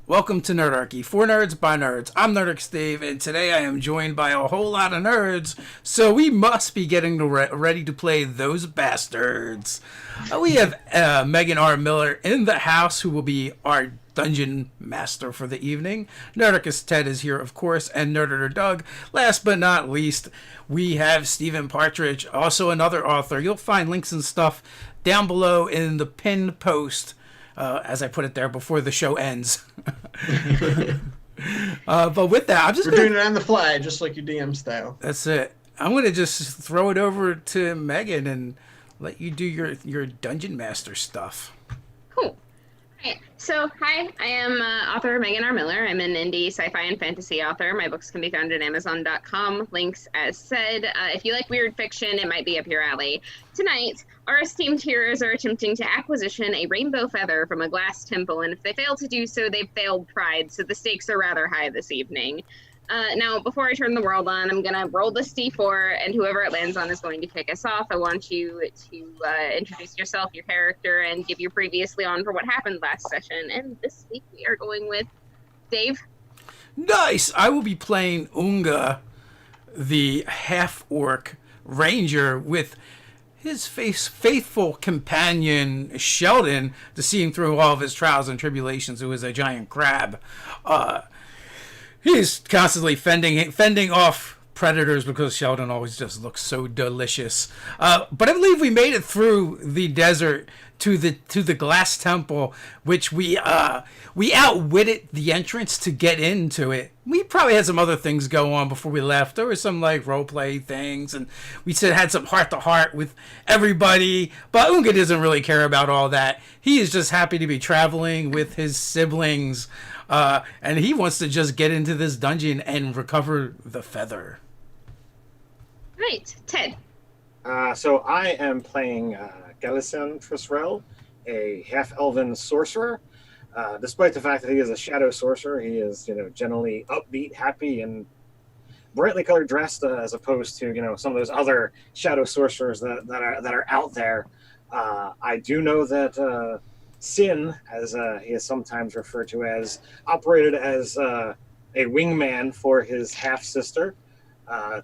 Welcome to Nerdarchy, for nerds by nerds. I'm Nerdarchy Steve, and today I am joined by a whole lot of nerds, so we must be getting ready to play Those Bastards. We have Megan R. Miller in the house, who will be our dungeon master for the evening. Nerdarchy Ted is here, of course, and Nerdator Doug. Last but not least, we have Stephen Partridge, also another author. You'll find links and stuff down below in the pinned post. As I put it there before the show ends. But with that, We're doing it on the fly, just like your DM style. That's it. I'm gonna just throw it over to Megan and let you do your dungeon master stuff. Cool. Right. So, hi, I am author Megan R. Miller. I'm an indie sci-fi and fantasy author. My books can be found at Amazon.com. Links, as said. If you like weird fiction, it might be up your alley. Tonight, our esteemed heroes are attempting to acquisition a rainbow feather from a glass temple, and if they fail to do so, they've failed pride, so the stakes are rather high this evening. Now, before I turn the world on, I'm going to roll this d4, and whoever it lands on is going to kick us off. I want you to introduce yourself, your character, and give your previously on for what happened last session. And this week we are going with Dave. Nice! I will be playing Unga, the half-orc ranger, with his faithful companion, Sheldon, to see him through all of his trials and tribulations, who is a giant crab. He's constantly fending off predators because Sheldon always just looks so delicious. But I believe we made it through the desert to the glass temple, which we outwitted the entrance to get into it. We probably had some other things go on before we left. There were some like role play things, and we had some heart to heart with everybody. But Unga doesn't really care about all that. He is just happy to be traveling with his siblings. And he wants to just get into this dungeon and recover the feather. Right, Ted. So I am playing Galician Trisrel, a half-elven sorcerer. Despite the fact that he is a shadow sorcerer, he is, generally upbeat, happy, and brightly colored dressed, as opposed to, some of those other shadow sorcerers that are out there. I do know that Sin, as he is sometimes referred to as, operated as a wingman for his half-sister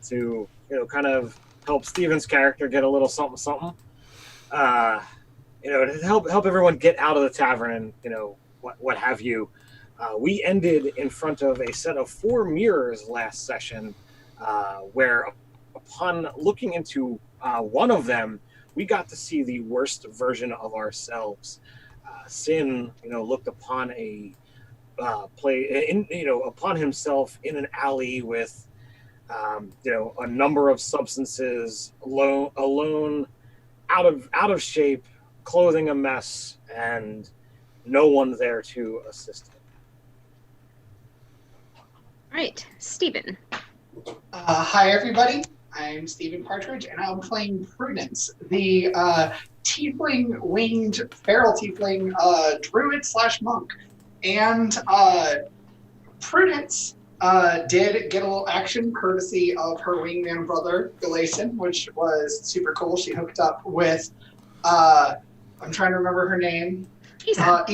to, kind of help Steven's character get a little something. To help everyone get out of the tavern and, what have you. We ended in front of a set of 4 mirrors last session, where upon looking into one of them, we got to see the worst version of ourselves. Sin, looked upon upon himself in an alley with, a number of substances, alone, out of shape, clothing a mess, and no one there to assist him. All right, Stephen. Hi, everybody. I'm Stephen Partridge, and I'm playing Prudence, the tiefling-winged feral tiefling druid/monk. And Prudence did get a little action courtesy of her wingman brother, Galatian, which was super cool. She hooked up with, I'm trying to remember her name. Isa,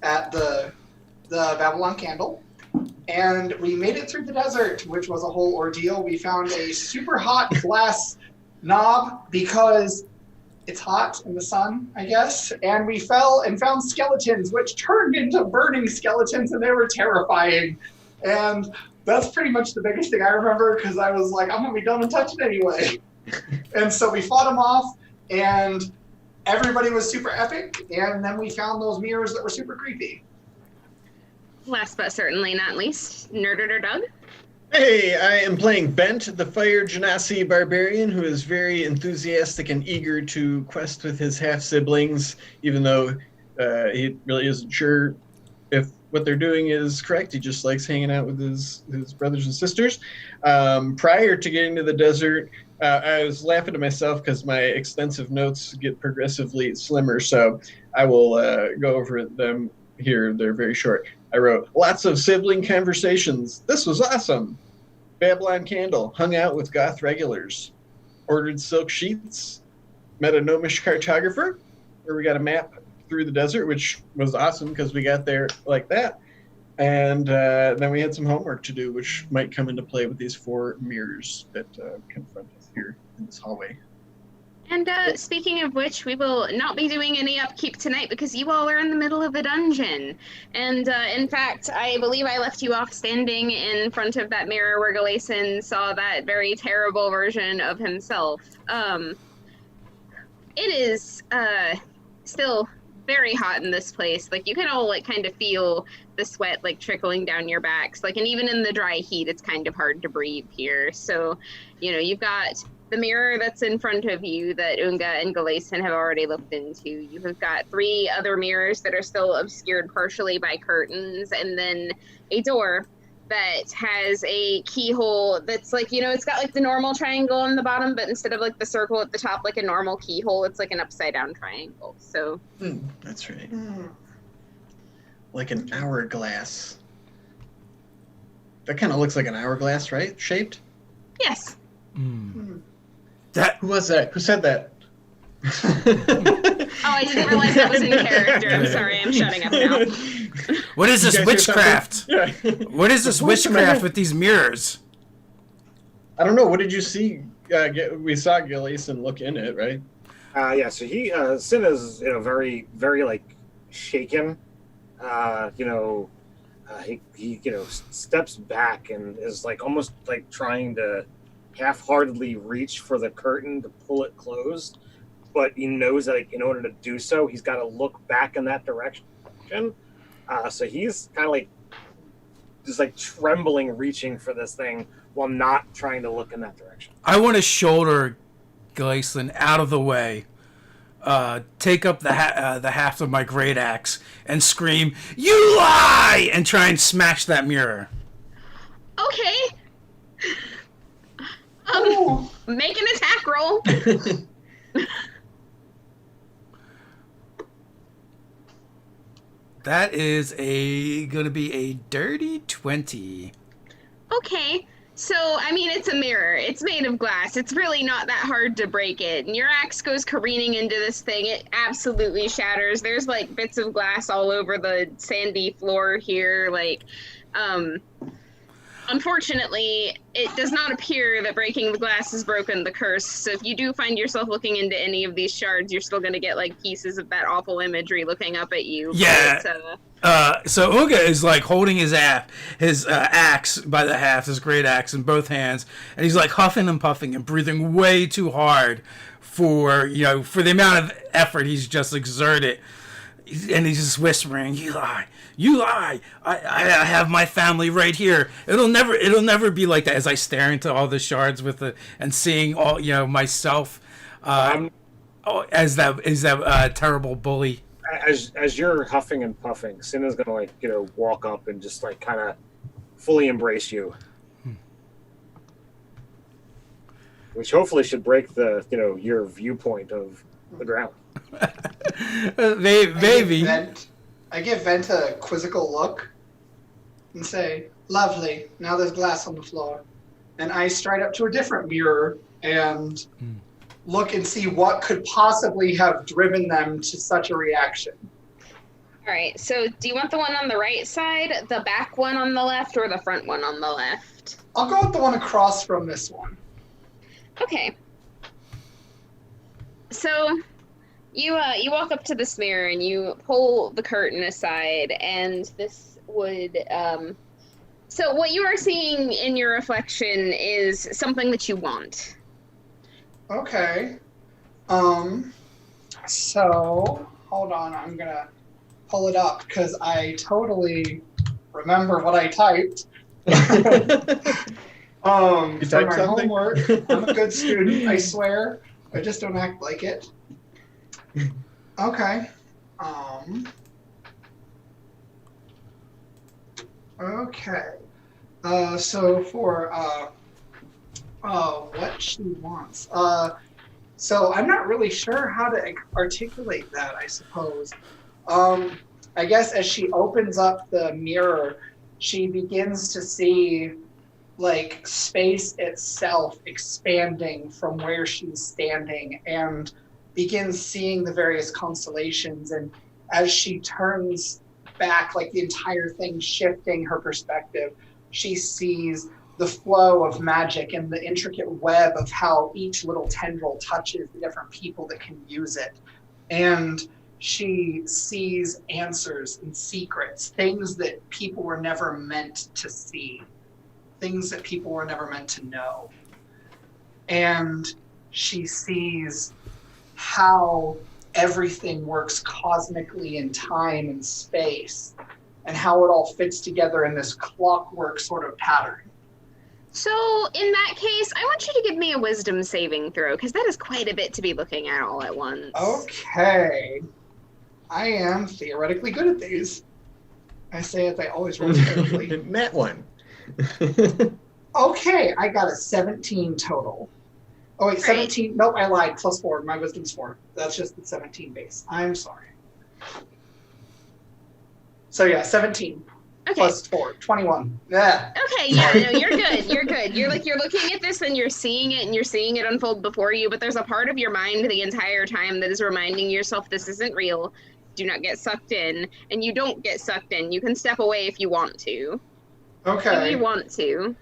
at the Babylon Candle. And we made it through the desert, which was a whole ordeal. We found a super hot glass knob because it's hot in the sun, I guess. And we fell and found skeletons, which turned into burning skeletons, and they were terrifying. And that's pretty much the biggest thing I remember, because I was like, I'm going to be done and touch it anyway. And so we fought them off, and everybody was super epic. And then we found those mirrors that were super creepy. Last but certainly not least, Nerdator Doug. Hey, I am playing Bent, the Fire Genasi barbarian, who is very enthusiastic and eager to quest with his half-siblings, even though he really isn't sure if what they're doing is correct. He just likes hanging out with his brothers and sisters. Prior to getting to the desert, I was laughing to myself because my extensive notes get progressively slimmer, so I will go over them here. They're very short. I wrote, lots of sibling conversations. This was awesome. Babylon Candle. Hung out with goth regulars. Ordered silk sheets. Met a gnomish cartographer, where we got a map through the desert, which was awesome because we got there like that. And then we had some homework to do, which might come into play with these 4 mirrors that confront us here in this hallway. And speaking of which, we will not be doing any upkeep tonight because you all are in the middle of a dungeon. And in fact, I believe I left you off standing in front of that mirror where Galason saw that very terrible version of himself. It is still very hot in this place. Like, you can all like kind of feel the sweat like trickling down your backs. Like, and even in the dry heat, it's kind of hard to breathe here. So, you know, you've got the mirror that's in front of you that Unga and Galason have already looked into. You have got 3 other mirrors that are still obscured partially by curtains, and then a door that has a keyhole that's like, you know, it's got like the normal triangle on the bottom, but instead of like the circle at the top, like a normal keyhole, it's like an upside down triangle. So that's right. Like an hourglass. That kind of looks like an hourglass, right? Shaped? Yes. Who was that? Who said that? Oh, I didn't realize that was in character. I'm sorry, I'm shutting up now. What is this witchcraft? Yeah. What is this witchcraft with these mirrors? I don't know. What did you see? We saw Galason look in it, right? Yeah. So he, Sin is, you know, very, very like shaken. You know, he you know, steps back and is like almost like trying to half-heartedly reach for the curtain to pull it closed, but he knows that like, in order to do so, he's got to look back in that direction. So he's kind of like just like trembling, reaching for this thing while not trying to look in that direction. I want to shoulder Galason out of the way, take up the haft of my great axe, and scream, "You lie!" and try and smash that mirror. Okay. Make an attack roll. That is gonna be a dirty 20. Okay. So, I mean, it's a mirror. It's made of glass. It's really not that hard to break it. And your axe goes careening into this thing. It absolutely shatters. There's, like, bits of glass all over the sandy floor here. Like, unfortunately, it does not appear that breaking the glass has broken the curse. So if you do find yourself looking into any of these shards, you're still going to get, like, pieces of that awful imagery looking up at you. Yeah. But, so Uga is, like, holding his axe by the haft, his great axe, in both hands. And he's, like, huffing and puffing and breathing way too hard for the amount of effort he's just exerted. And he's just whispering, "You lie. You lie. I have my family right here. It'll never be like that." As I stare into all the shards and seeing all, myself as that terrible bully. As you're huffing and puffing, Sin is gonna walk up and just like kind of fully embrace you, which hopefully should break the your viewpoint of the ground. Maybe. I give Vent a quizzical look and say, "Lovely, now there's glass on the floor." And I stride up to a different mirror and look and see what could possibly have driven them to such a reaction. all right, so do you want the one on the right side, the back one on the left, or the front one on the left? I'll go with the one across from this one. Okay. So you walk up to this mirror and you pull the curtain aside, and this would so what you are seeing in your reflection is something that you want. Okay. So hold on, I'm gonna pull it up because I totally remember what I typed. You For typed my something? homework, I'm a good student, I swear. I just don't act like it. Okay. Okay. So for what she wants. So I'm not really sure how to articulate that, I suppose. I guess as she opens up the mirror, she begins to see like space itself expanding from where she's standing and begins seeing the various constellations and as she turns back, like the entire thing shifting her perspective, she sees the flow of magic and the intricate web of how each little tendril touches the different people that can use it. And she sees answers and secrets, things that people were never meant to see, things that people were never meant to know. And she sees how everything works cosmically in time and space, and how it all fits together in this clockwork sort of pattern. So, in that case, I want you to give me a wisdom saving throw, because that is quite a bit to be looking at all at once. Okay. I am theoretically good at these. I say it, I always roll terribly. Nat one. Okay, I got a 17 total. Oh wait, 17. Nope, I lied. Plus 4. My wisdom's 4. That's just the 17 base. I'm sorry. So yeah, 17 plus 4, 21. Yeah. Okay, yeah, no, you're good. You're good. You're looking at this and you're seeing it, and you're seeing it unfold before you, but there's a part of your mind the entire time that is reminding yourself this isn't real. Do not get sucked in, and you don't get sucked in. You can step away if you want to. Okay. If you want to.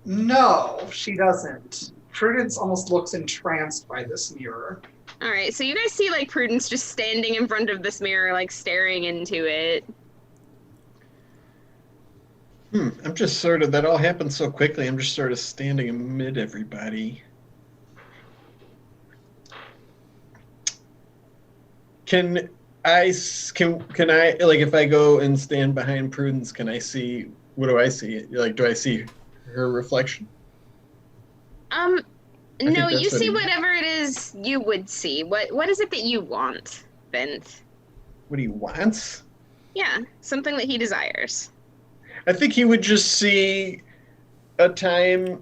No, she doesn't. Prudence almost looks entranced by this mirror. All right, so you guys see like Prudence just standing in front of this mirror, like staring into it. I'm just sort of, that all happened so quickly, I'm just sort of standing amid everybody. Can I, like, if I go and stand behind Prudence, can I see, what do I see? Like, do I see her reflection? No, you see whatever it is you would see. What is it that you want, Bent? What he wants? Yeah, something that he desires. I think he would just see a time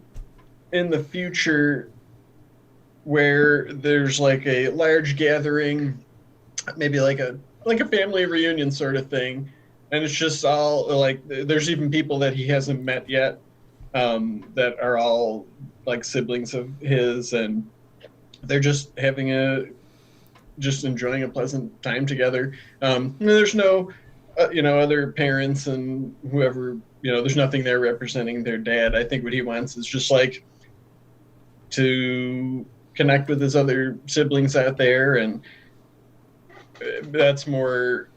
in the future where there's like a large gathering, maybe like a family reunion sort of thing, and it's just all like, there's even people that he hasn't met yet, that are all like siblings of his, and they're just just enjoying a pleasant time together. There's no other parents and whoever, there's nothing there representing their dad. I think what he wants is just like to connect with his other siblings out there, and that's more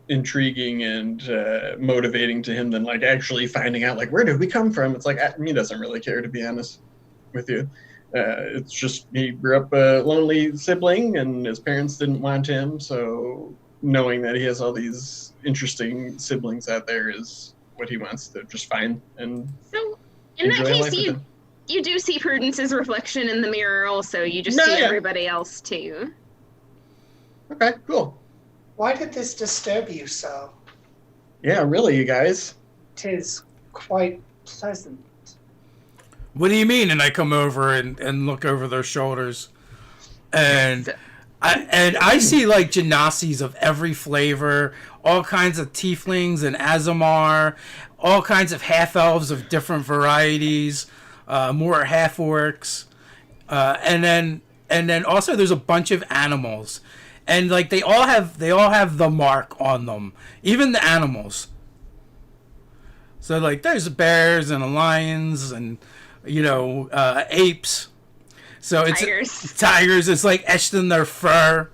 intriguing and motivating to him than like actually finding out like, where did we come from. It's like, he doesn't really care, to be honest with you. It's just he grew up a lonely sibling and his parents didn't want him, so knowing that he has all these interesting siblings out there is what he wants to just find. And so in that case, you do see Prudence's reflection in the mirror also. You just see everybody else too. Okay, cool. Why did this disturb you so? Yeah, really, you guys. 'Tis quite pleasant. What do you mean? And I come over and look over their shoulders, and I see like Genasi's of every flavor, all kinds of tieflings and Azamar, all kinds of half-elves of different varieties, more half-orcs, and then also there's a bunch of animals, and like they all have the mark on them, even the animals. So like there's bears and lions and apes. So it's tigers. It's like etched in their fur.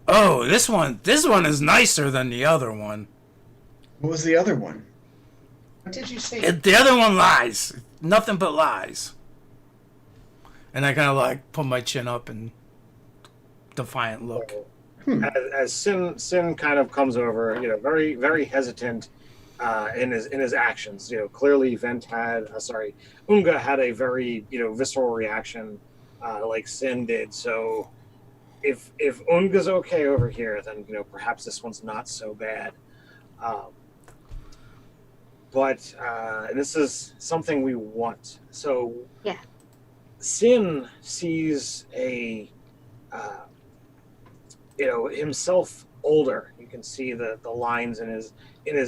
This one is nicer than the other one. What was the other one? What did you say? The other one lies. Nothing but lies. And I kind of like put my chin up and defiant look. As Sin kind of comes over, very very hesitant in his actions. Clearly Unga had a very visceral reaction, like Sin did. So if Unga's okay over here, then perhaps this one's not so bad. But this is something we want. So yeah, Sin sees himself older. You can see the lines in his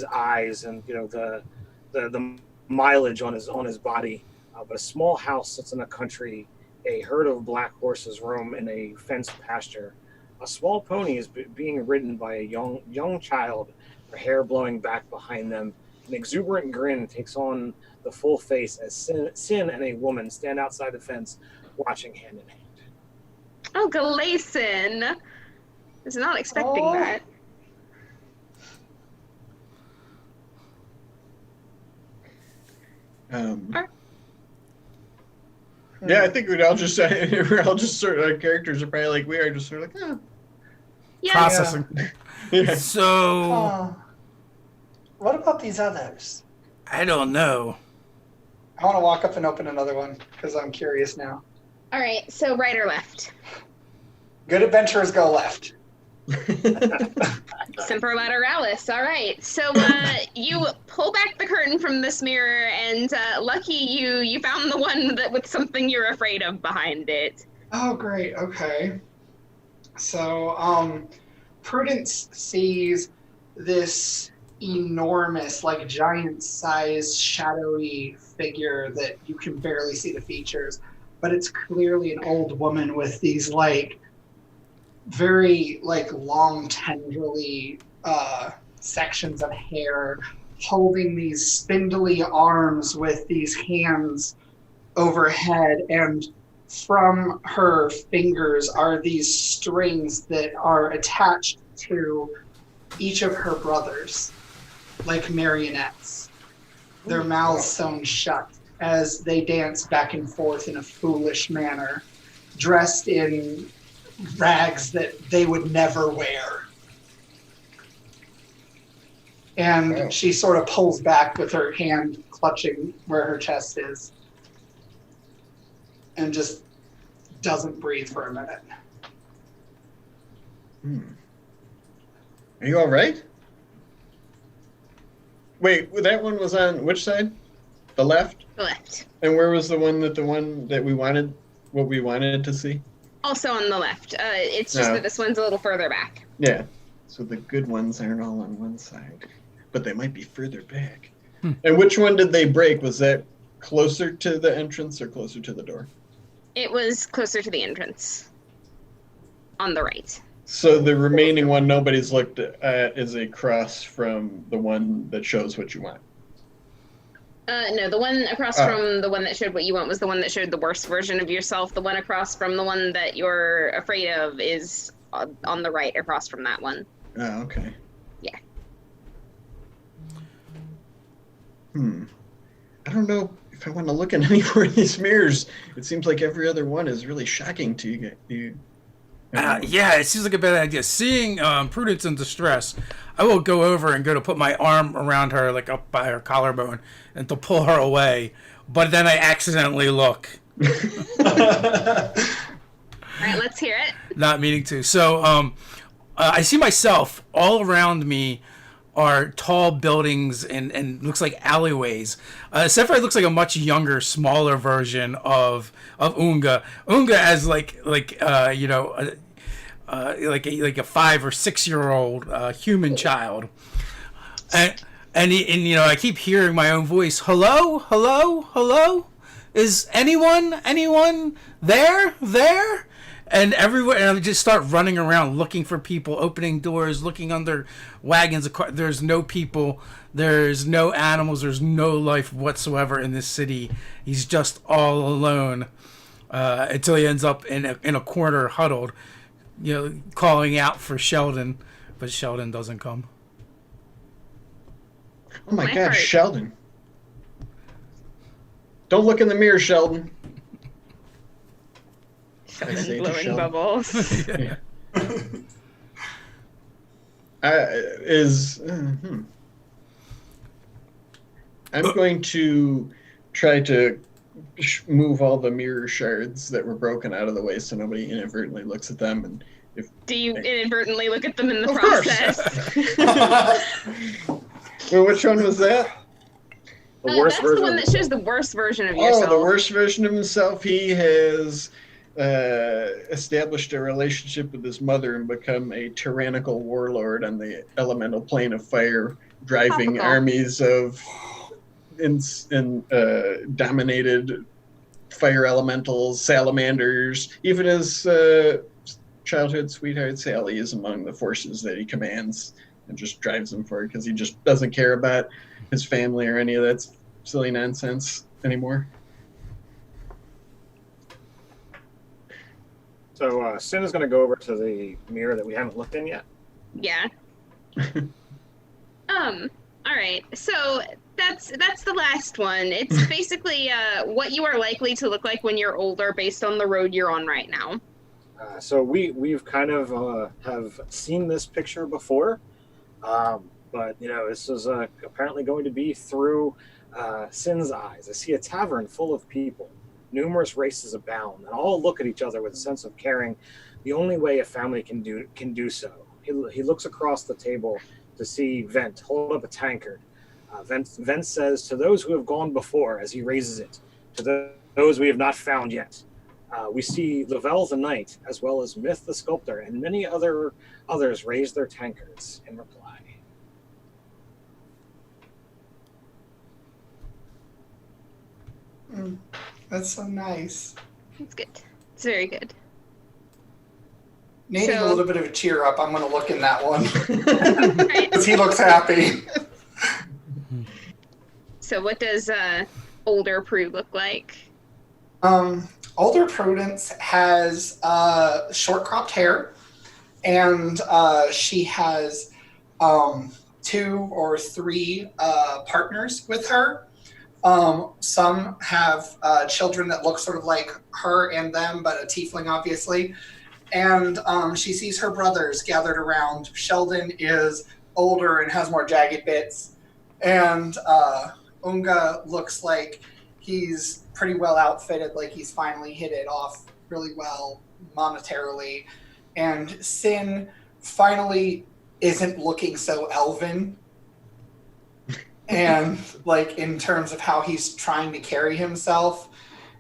eyes, and the mileage on his body. But a small house sits in the country. A herd of black horses roam in a fenced pasture. A small pony is being ridden by a young child, her hair blowing back behind them. An exuberant grin takes on the full face as Sin and a woman stand outside the fence, watching hand in hand. Oh, Galason! I was not expecting Oh. that. Yeah, I think we're all just sort of, our characters are probably like we are, just sort of like, oh. Yeah. Processing. Yeah. So What about these others? I don't know. I want to walk up and open another one because I'm curious now. All right, so right or left? Good adventurers go left. Semper Lateralis. All right. So you pull back the curtain from this mirror, and lucky you found the one that with something you're afraid of behind it. Oh, great. Okay. So, Prudence sees this enormous, like giant-sized, shadowy figure that you can barely see the features, but it's clearly an old woman with these like very like long, tenderly sections of hair, holding these spindly arms with these hands overhead, and from her fingers are these strings that are attached to each of her brothers, like marionettes. Their mouths sewn shut as they dance back and forth in a foolish manner, dressed in rags that they would never wear. And she sort of pulls back with her hand clutching where her chest is and just doesn't breathe for a minute. Are you all right? Wait, that one was on which side? The left? The left. And where was the one that we wanted, what we wanted to see? Also on the left. It's just No. that this one's a little further back. Yeah. So the good ones aren't all on one side, but they might be further back. And which one did they break? Was that closer to the entrance or closer to the door? It was closer to the entrance. On the right. So the remaining one nobody's looked at is across from the one that shows what you want. No, the one across from the one that showed what you want was the one that showed the worst version of yourself. The one across from the one that you're afraid of is on the right, across from that one. Oh, okay. Yeah. I don't know if I want to look in any more of these mirrors. It seems like every other one is really shocking to you. Yeah, it seems like a bad idea. Seeing Prudence in distress, I will go over and go to put my arm around her, like up by her collarbone, and to pull her away. But then I accidentally look. All right, let's hear it. Not meaning to. So I see myself all around me are tall buildings and looks like alleyways. Sephirite looks like a much younger, smaller version of Unga. Unga as like a 5 or 6 year old human child. And I keep hearing my own voice. Hello, hello, hello. Is anyone there? And everywhere, and I just start running around looking for people, opening doors, looking under wagons. There's no people, there's no animals, there's no life whatsoever in this city. He's just all alone until he ends up in a corner, huddled, calling out for Sheldon, but Sheldon doesn't come. Oh my My God, heart. Sheldon! Don't look in the mirror, Sheldon. I say to Blowing Sheldon. bubbles. Yeah. I'm going to try to move all the mirror shards that were broken out of the way so nobody inadvertently looks at them. And Do you inadvertently look at them in the Of course. process? Well, which one was that? The worst That's the version one of that shows the worst version of yourself. Oh, the worst version of himself. He has established a relationship with his mother and become a tyrannical warlord on the elemental plane of fire, driving Topical. armies of dominated fire elementals, salamanders, even his childhood sweetheart Sally is among the forces that he commands and just drives him forward because he just doesn't care about his family or any of that silly nonsense anymore. So Sin is going to go over to the mirror that we haven't looked in yet. Yeah. All right. So that's the last one. It's basically what you are likely to look like when you're older, based on the road you're on right now. So we've kind of have seen this picture before, but this is apparently going to be through Sin's eyes. I see a tavern full of people. Numerous races abound, and all look at each other with a sense of caring. The only way a family can do so. He looks across the table to see Vent hold up a tankard. Vent says, "To those who have gone before," as he raises it, "to those we have not found yet." We see Lavelle the Knight, as well as Myth the Sculptor, and many others raise their tankards in reply. That's so nice. It's good. It's very good. Needing a little bit of a cheer up, I'm going to look in that one. Right. Because he looks happy. So what does older Prue look like? Older Prudence has short cropped hair, and she has 2 or 3 partners with her. Some have children that look sort of like her and them, but a tiefling, obviously. And she sees her brothers gathered around. Sheldon is older and has more jagged bits. And Unga looks like he's pretty well outfitted, like he's finally hit it off really well monetarily. And Sin finally isn't looking so elven. And like in terms of how he's trying to carry himself.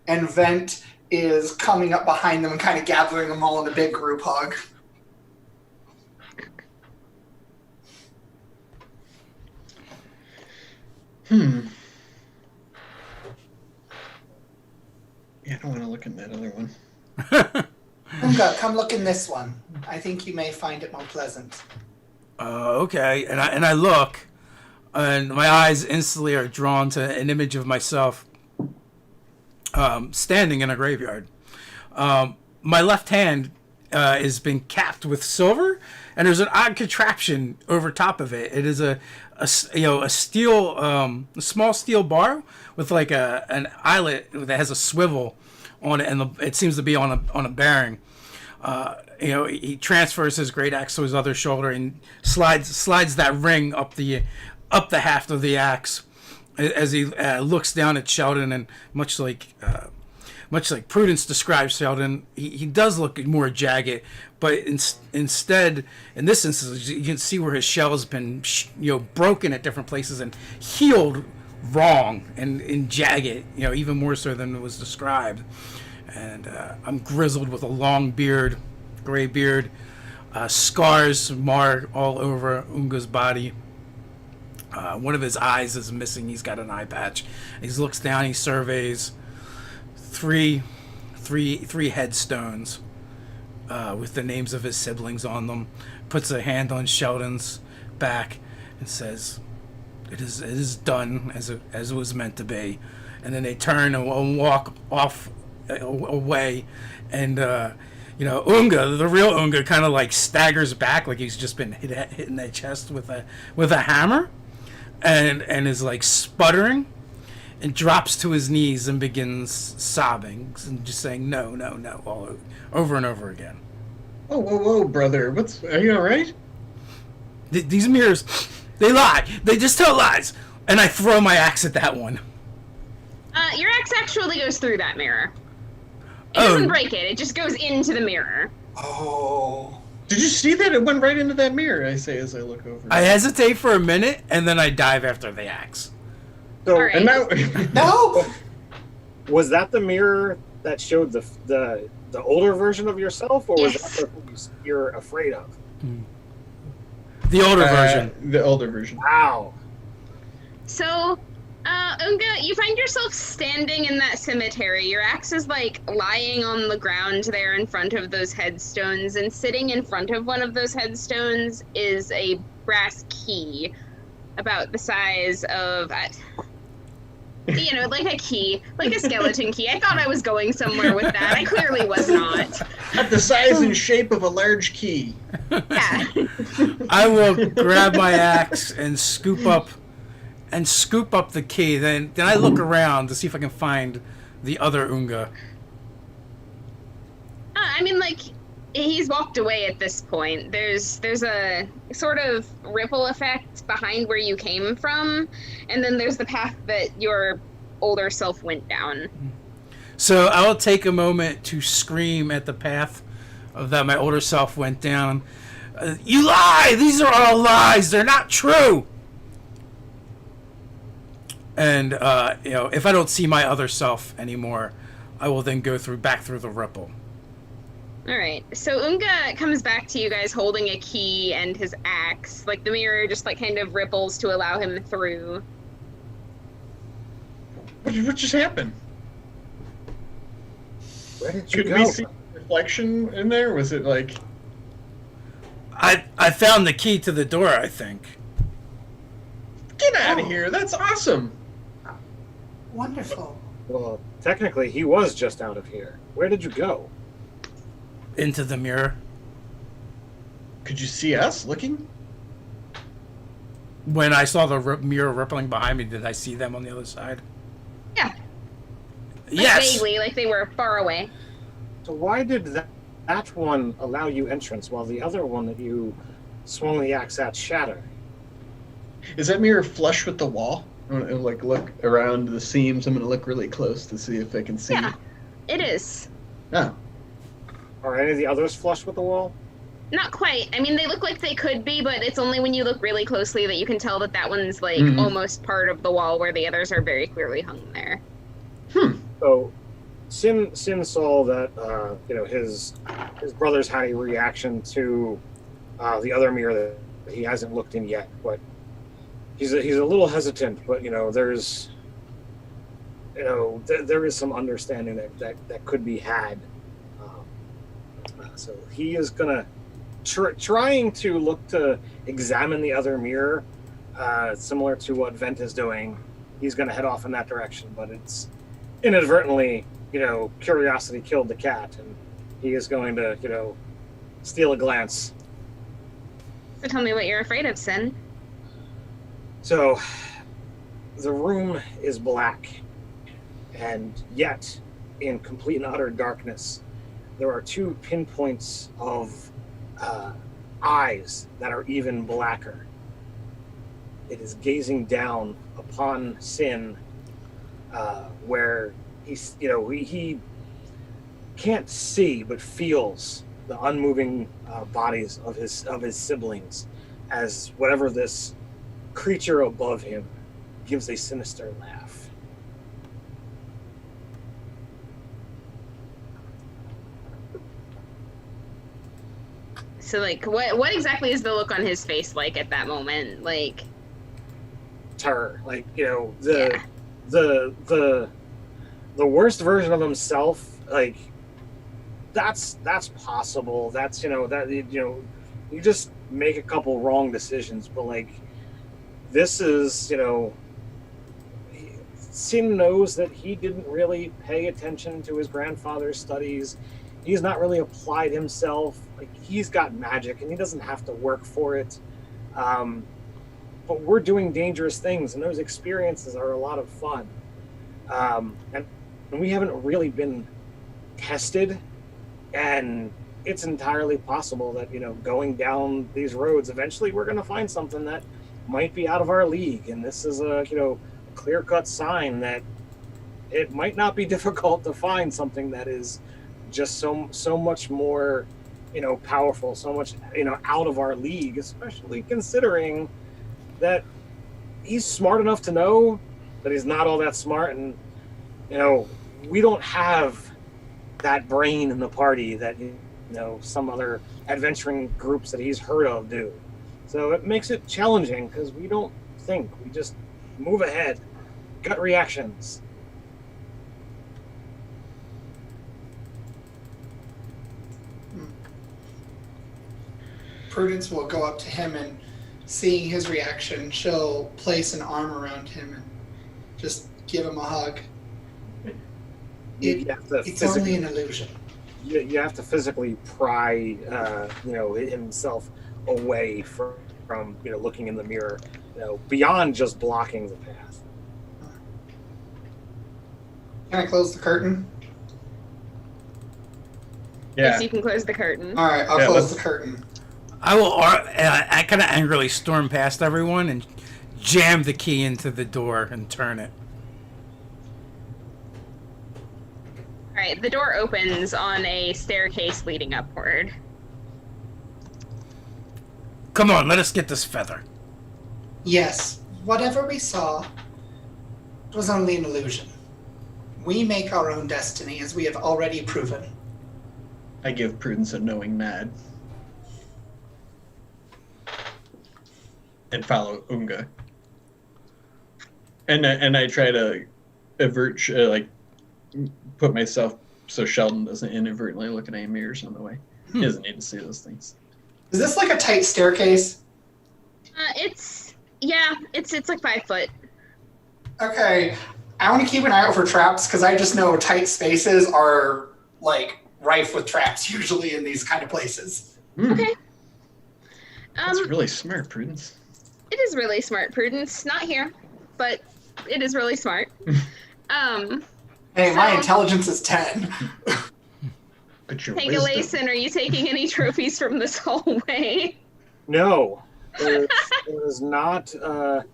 And Vent is coming up behind them and kind of gathering them all in a big group hug. Yeah, I don't want to look in that other one. Unga, come look in this one. I think you may find it more pleasant. Okay, and I look, and my eyes instantly are drawn to an image of myself standing in a graveyard. My left hand has been capped with silver, and there's an odd contraption over top of it. It is a steel, a small steel bar with like an eyelet that has a swivel on it, and it seems to be on a bearing. He transfers his great axe to his other shoulder and slides that ring up the haft of the axe as he looks down at Sheldon, and much like Prudence describes Sheldon, he does look more jagged, but instead, in this instance, you can see where his shell has been broken at different places and healed wrong and jagged, even more so than it was described. And I'm grizzled with a long beard, gray beard, scars marred all over Unga's body. One of his eyes is missing. He's got an eye patch. He looks down. He surveys three headstones with the names of his siblings on them. Puts a hand on Sheldon's back and says, "It is done as it was meant to be." And then they turn and walk off away, and Unga, the real Unga, kind of like staggers back like he's just been hit in the chest with a hammer, and is like sputtering, and drops to his knees and begins sobbing and just saying no all over and over again. Whoa, brother! Are you all right? These mirrors, they lie. They just tell lies, and I throw my axe at that one. Your axe actually goes through that mirror. It doesn't break it. It just goes into the mirror. Oh. Did you see that? It went right into that mirror, I say as I look over. I hesitate for a minute, and then I dive after the axe. So, All right. And now, No! was that the mirror that showed the older version of yourself, or was Yes. that what you're afraid of? The older version. The older version. Wow. So, Unga, you find yourself standing in that cemetery. Your axe is like lying on the ground there in front of those headstones, and sitting in front of one of those headstones is a brass key about the size of, like a key, like a skeleton key. I thought I was going somewhere with that. I clearly was not. At the size and shape of a large key. Yeah. I will grab my axe and scoop up the key. Then I look around to see if I can find the other Unga. He's walked away at this point. There's a sort of ripple effect behind where you came from, and then there's the path that your older self went down. So I will take a moment to scream at the path that my older self went down. You lie! These are all lies. They're not true. And if I don't see my other self anymore, I will then go back through the ripple. All right. So Unga comes back to you guys holding a key and his axe. Like the mirror just like kind of ripples to allow him through. What just happened? Where did you Could go? we see reflection in there? Was it like... I found the key to the door, I think. Get out of here! That's awesome! Wonderful. Well, technically, he was just out of here. Where did you go? Into the mirror. Could you see us looking? When I saw the mirror rippling behind me, did I see them on the other side? Yeah. Yes! Vaguely, like they were far away. So why did that one allow you entrance while the other one that you swung the axe at shatter? Is that mirror flush with the wall? I'm gonna look around the seams. I'm gonna look really close to see if I can see. Yeah, it is. Oh. Are any of the others flush with the wall? Not quite. I mean, they look like they could be, but it's only when you look really closely that you can tell that that one's like almost part of the wall, where the others are very clearly hung there. So, Sin saw that his brothers had a reaction to the other mirror that he hasn't looked in yet, but he's a little hesitant. But there's there is some understanding that could be had. So he is gonna trying to look to examine the other mirror, similar to what Vent is doing. He's gonna head off in that direction, but it's inadvertently, curiosity killed the cat, and he is going to, steal a glance. So tell me what you're afraid of, Sin. So, the room is black, and yet, in complete and utter darkness, there are two pinpoints of eyes that are even blacker. It is gazing down upon Sin, where he can't see but feels the unmoving bodies of his siblings, as whatever this creature above him gives a sinister laugh. So, like, what exactly is the look on his face like at that moment? Like, terror, like the worst version of himself. Like, that's possible. That's you just make a couple wrong decisions, but like this is Sin knows that he didn't really pay attention to his grandfather's studies. He's not really applied himself. Like, he's got magic and he doesn't have to work for it. But we're doing dangerous things, and those experiences are a lot of fun. And we haven't really been tested, and it's entirely possible that, going down these roads, eventually we're going to find something that might be out of our league. And this is a clear-cut sign that it might not be difficult to find something that is just so much more, powerful, so much, out of our league, especially considering that he's smart enough to know that he's not all that smart. And, we don't have that brain in the party that, some other adventuring groups that he's heard of do. So it makes it challenging because we don't think, we just move ahead. gut reactions. Prudence will go up to him and, seeing his reaction, she'll place an arm around him and just give him a hug. You have to It's only an illusion. You have to physically pry, himself away from looking in the mirror, beyond just blocking the path. Can I close the curtain? Yeah. Yes, you can close the curtain. All right, I'll Yeah, close let's- the curtain. I will. I kind of angrily storm past everyone and jam the key into the door and turn it. All right, the door opens on a staircase leading upward. Come on, let us get this feather. Yes, whatever we saw was only an illusion. We make our own destiny, as we have already proven. I give Prudence a knowing nod. And follow Unga. And I try to avert, put myself so Sheldon doesn't inadvertently look at any mirrors on the way. He doesn't need to see those things. Is this like a tight staircase? It's like 5 foot. Okay, I want to keep an eye out for traps because I just know tight spaces are like rife with traps usually in these kind of places. Okay. That's really smart, Prudence. It is really smart, Prudence. Not here, but it is really smart. Hey, my So- intelligence is 10. But your Pegalason, are you taking any trophies from this hallway? No, there's not. The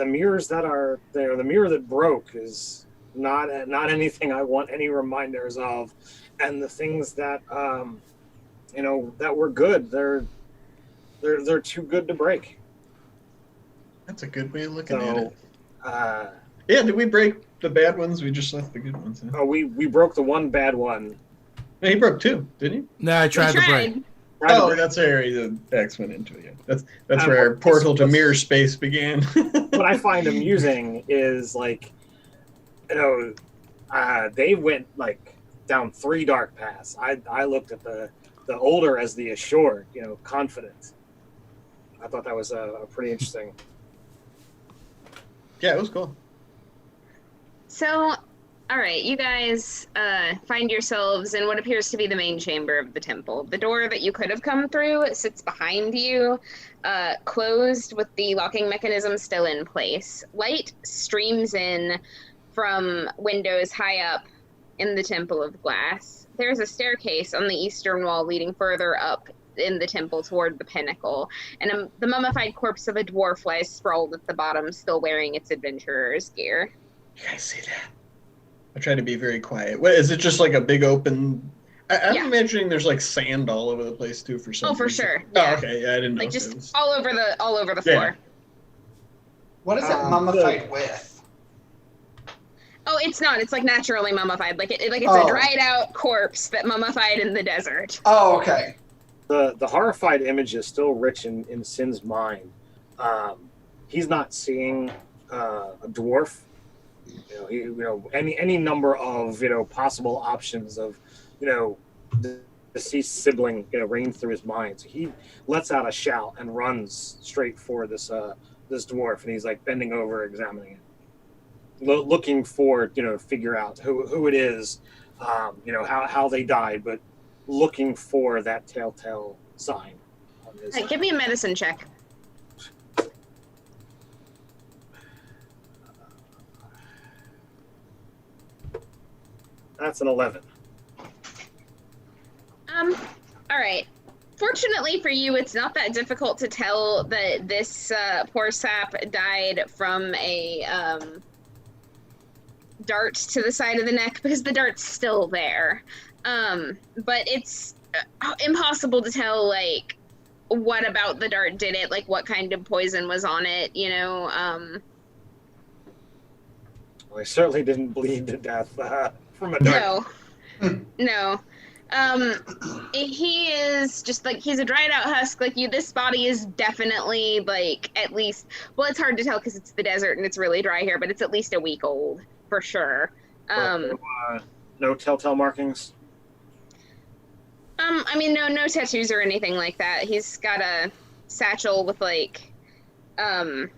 mirrors that are there. The mirror that broke is not anything I want any reminders of, and the things that that were good. They're too good to break. That's a good way of looking at So, it. Yeah, did we break the bad ones? We just left the good ones. Huh? we broke the one bad one. No, he broke 2, didn't he? No, I tried We to break. Oh, that's where the X went into it. Yeah. That's where our portal to mirror space began. What I find amusing is they went down 3 dark paths. I looked at the older as the assured, confident. I thought that was a pretty interesting. Yeah, it was cool. So, all right, you guys find yourselves in what appears to be the main chamber of the temple. The door that you could have come through sits behind you, closed with the locking mechanism still in place. Light streams in from windows high up in the Temple of Glass. There's a staircase on the eastern wall leading further up in the temple toward the pinnacle, and the mummified corpse of a dwarf lies sprawled at the bottom, still wearing its adventurer's gear. You guys see that? I try to be very quiet. What is it? Just like a big open? I'm Yeah. imagining there's like sand all over the place too. For some Oh, for reason. sure. Oh, Yeah. okay. Yeah, I didn't know. Like if it just was- all over the Yeah. floor. What is it mummified with? Oh, it's not. It's like naturally mummified. Like it's Oh. a dried out corpse that mummified in the desert. Oh, okay. The horrified image is still rich in Sin's mind. He's not seeing a dwarf. Any number of possible options of the deceased sibling reign through his mind. So he lets out a shout and runs straight for this dwarf, and he's like bending over, examining it, looking for figure out who it is, how they died, but looking for that telltale sign on his. All right, give me a medicine check. That's an 11. All right. Fortunately for you, it's not that difficult to tell that this poor sap died from a dart to the side of the neck, because the dart's still there. But it's impossible to tell, what about the dart did it, what kind of poison was on it, Well, I certainly didn't bleed to death from a dart. No. No. He is just like, he's a dried out husk like you. This body is definitely like at least, well, it's hard to tell because it's the desert and it's really dry here, but it's at least a week old for sure. No telltale markings. I mean, no tattoos or anything like that. He's got a satchel with like 10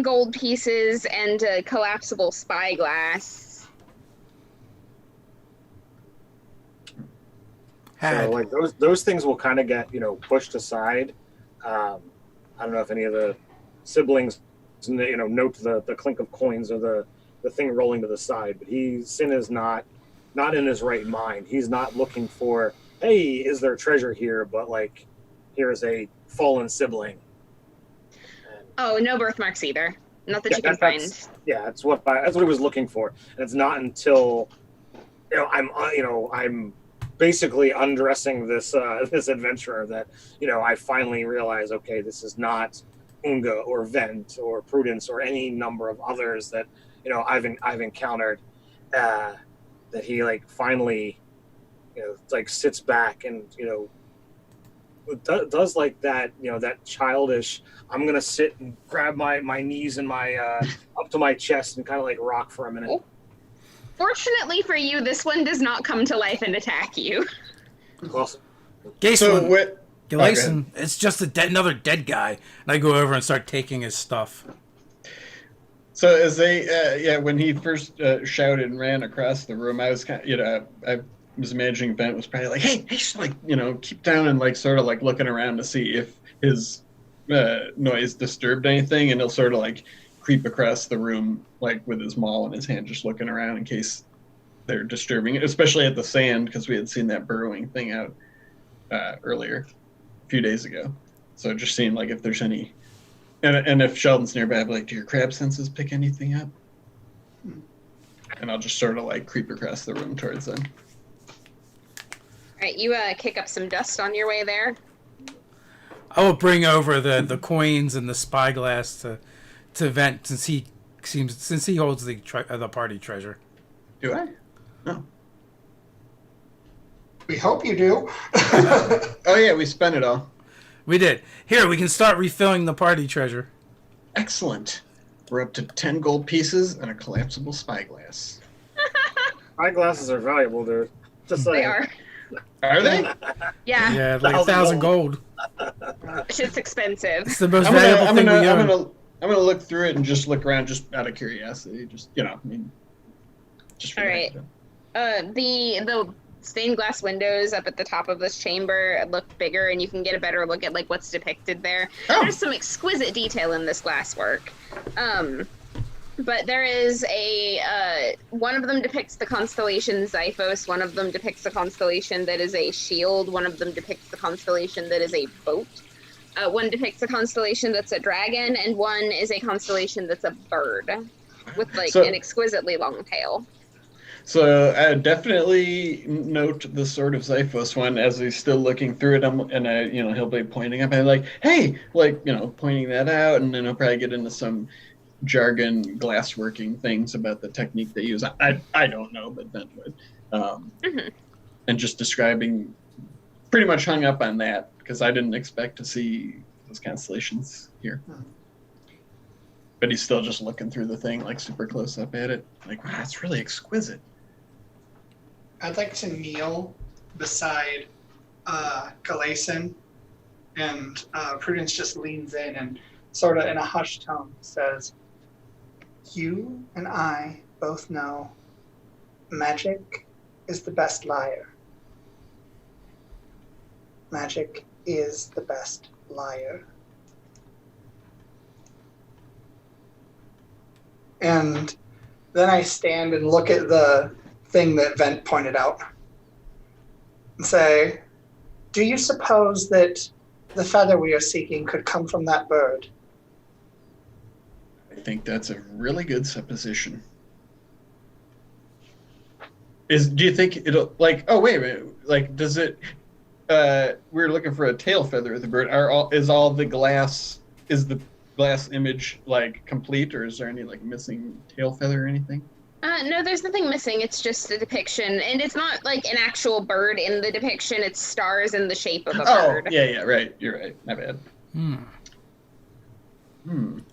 gold pieces and a collapsible spyglass. So like those things will kind of get pushed aside. I don't know if any of the siblings note the clink of coins or the thing rolling to the side, but Sin is not in his right mind. He's not looking for, hey, is there treasure here? But like, here is a fallen sibling. Oh, no birthmarks either. Not that you can find. Yeah, that's what he was looking for. And it's not until I'm basically undressing this adventurer that I finally realize, okay, this is not Unga or Vent or Prudence or any number of others that I've encountered. That he like finally like sits back and does like that that childish, I'm gonna sit and grab my knees and my up to my chest and kind of like rock for a minute. Oh. Fortunately for you, this one does not come to life and attack you. Awesome. Galason, it's just another dead guy. And I go over and start taking his stuff. So as they, when he first shouted and ran across the room, I was kind of, I was imagining Bent was probably like, hey, just like, keep down and like sort of like looking around to see if his noise disturbed anything, and he'll sort of like creep across the room like with his maul in his hand, just looking around in case they're disturbing it, especially at the sand, because we had seen that burrowing thing out earlier, a few days ago. So just seeing like if there's any. And if Sheldon's nearby, I'll be like, do your crab senses pick anything up? And I'll just sort of like creep across the room towards them. All right, you kick up some dust on your way there. I will bring over the coins and the spyglass to Vent since he holds the party treasure. Do I? No. We hope you do. Oh yeah, we spent it all. We did. Here, we can start refilling the party treasure. Excellent. We're up to 10 gold pieces and a collapsible spyglass. Spyglasses are valuable, dude. Just They are. Are they? Yeah. Yeah, like 1,000 gold. Shit's expensive. It's the most valuable thing we own. I'm gonna look through it and just look around, just out of curiosity. Just just. All right. The stained glass windows up at the top of this chamber look bigger, and you can get a better look at like what's depicted there. Oh. There's some exquisite detail in this glasswork. But there is one of them depicts the constellation Xiphos, one of them depicts the constellation that is a shield, one of them depicts the constellation that is a boat, one depicts a constellation that's a dragon, and one is a constellation that's a bird with an exquisitely long tail. So I definitely note the Sword of Xiphos one as he's still looking through it, and he'll be pointing up and like, hey, pointing that out, and then he'll probably get into some jargon glassworking things about the technique they use. I don't know, but Ben would. And just describing, pretty much hung up on that because I didn't expect to see those constellations here. But he's still just looking through the thing, like super close up at it. Like, wow, it's really exquisite. I'd like to kneel beside Galason, and Prudence just leans in and sort of in a hushed tone says, you and I both know magic is the best liar. Magic is the best liar. And then I stand and look at the thing that Vent pointed out and say, do you suppose that the feather we are seeking could come from that bird? I think that's a really good supposition. Do you think it'll oh wait a minute, does it we're looking for a tail feather of the bird. Is the glass image complete, or is there any missing tail feather or anything? No, there's nothing missing. It's just a depiction, and it's not like an actual bird in the depiction. It's stars in the shape of a bird. Yeah, right. You're right. My bad.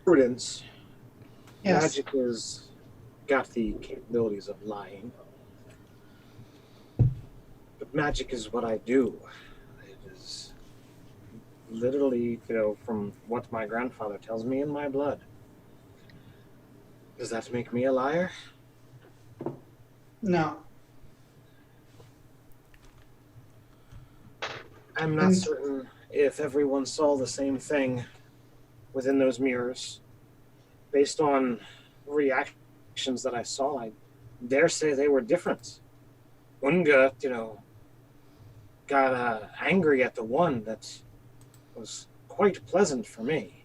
Prudence. Yes. Magic has got the capabilities of lying. But magic is what I do. It is literally, from what my grandfather tells me, in my blood. Does that make me a liar? No. I'm not certain if everyone saw the same thing within those mirrors. Based on reactions that I saw, I dare say they were different. Unga, got angry at the one that was quite pleasant for me.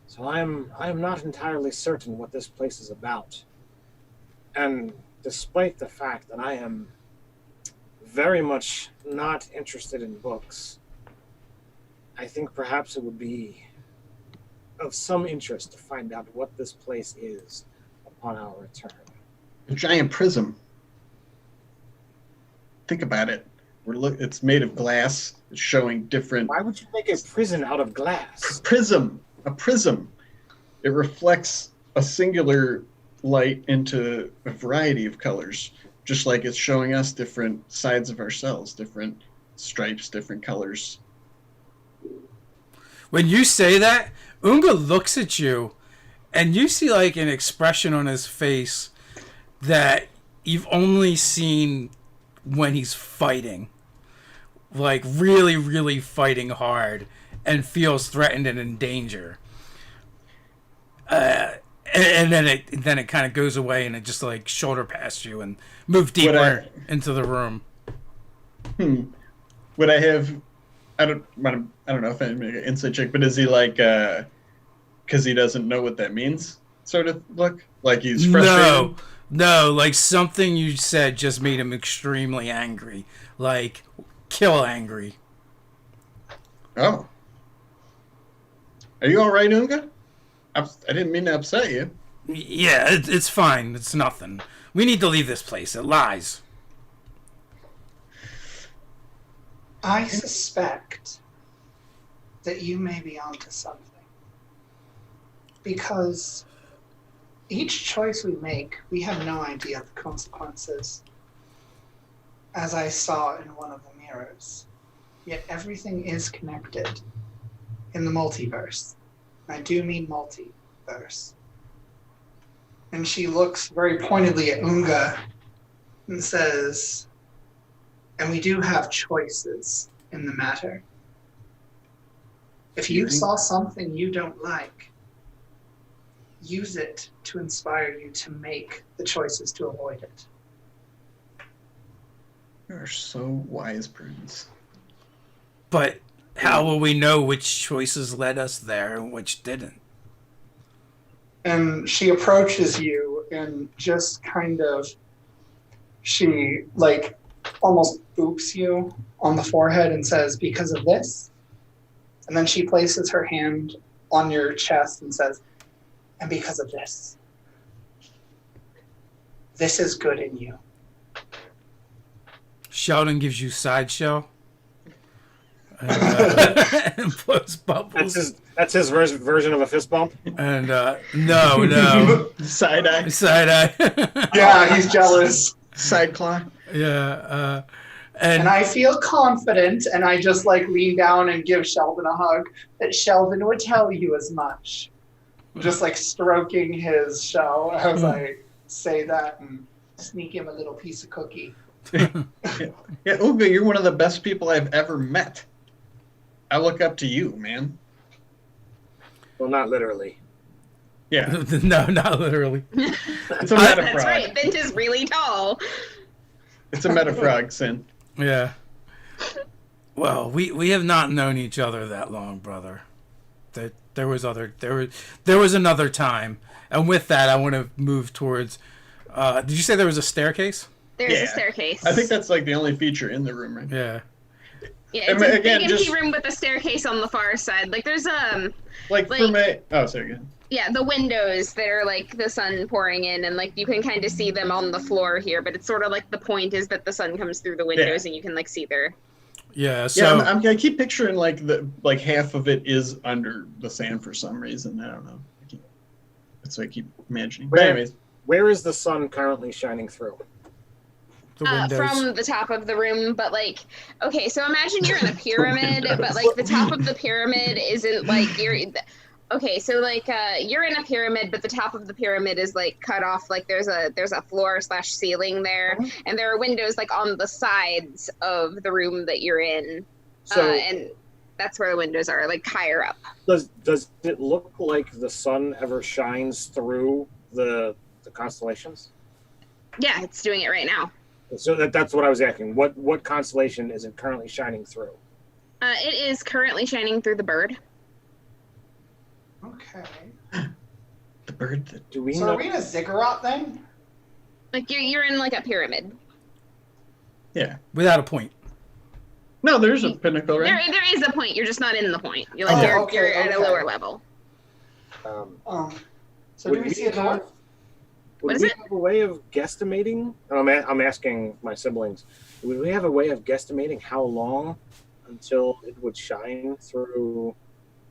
So I am not entirely certain what this place is about. And despite the fact that I am very much not interested in books, I think perhaps it would be of some interest to find out what this place is upon our return. A giant prism. Think about it. It's made of glass. It's showing different. Why would you make a prison out of glass? A prism. It reflects a singular light into a variety of colors, just like it's showing us different sides of ourselves, different stripes, different colors. When you say that, Unga looks at you, and you see like an expression on his face that you've only seen when he's fighting. Like really, really fighting hard and feels threatened and in danger. And then it kind of goes away, and it just like shoulder past you and move deeper into the room. Would I have? I don't know if I make an inside check, but is he like because he doesn't know what that means? Sort of look like he's frustrated. No, like something you said just made him extremely angry, like kill angry. Oh, are you all right, Unga? I didn't mean to upset you. Yeah, it's fine. It's nothing. We need to leave this place. It lies. I suspect that you may be onto something. Because each choice we make, we have no idea of the consequences. As I saw in one of the mirrors. Yet everything is connected in the multiverse. I do mean multiverse. And she looks very pointedly at Unga and says, and we do have choices in the matter. If you saw something you don't like, use it to inspire you to make the choices to avoid it. You are so wise, Prudence. But how will we know which choices led us there and which didn't? And she approaches you and just kind of, she like almost boops you on the forehead and says, because of this. And then she places her hand on your chest and says, and because of this. This is good in you. Sheldon gives you sideshow. And blows bubbles. That's his version of a fist bump. And no. Side eye. Side eye. Yeah, he's jealous. Side claw. Yeah. And I feel confident, and I just like lean down and give Sheldon a hug, that Sheldon would tell you as much. Just like stroking his shell as I say that and sneak him a little piece of cookie. Yeah, Unga, you're one of the best people I've ever met. I look up to you, man. Well, not literally. Yeah. No, not literally. It's a metafrog. That's right. Bent is really tall. It's a metafrog, Sin. Yeah. Well, we have not known each other that long, brother. There was another time, and with that, I want to move towards. Did you say there was a staircase? There's a staircase. I think that's like the only feature in the room, right? Yeah. Yeah, it's a big empty room with a staircase on the far side. Like there's for my. Oh, sorry. Go ahead. Yeah, the windows that are like the sun pouring in, and like you can kind of see them on the floor here, but it's sort of like the point is that the sun comes through the windows and you can like see their. Yeah. Yeah, So I keep picturing like half of it is under the sand for some reason. I don't know. That's what I keep imagining. But anyways, Where is the sun currently shining through? the windows. From the top of the room, but like, okay, so imagine you're in a pyramid, but like the top of the pyramid isn't like okay, so like you're in a pyramid, but the top of the pyramid is like cut off. Like there's a floor / ceiling there, and there are windows like on the sides of the room that you're in, So and that's where the windows are, like higher up. does it look like the sun ever shines through the constellations? Yeah, it's doing it right now. So that's what I was asking. What constellation is it currently shining through? It is currently shining through the bird. Okay. the bird that Do we So know? are we in a ziggurat then? Like you're in like a pyramid. yeah. Without a point. No, there's a pinnacle, right? There is a point. You're just not in the point. You're like you're at a lower level. So do we see a door? What is Would we it? have a way of guesstimating? I'm asking my siblings. Would we have a way of guesstimating how long until it would shine through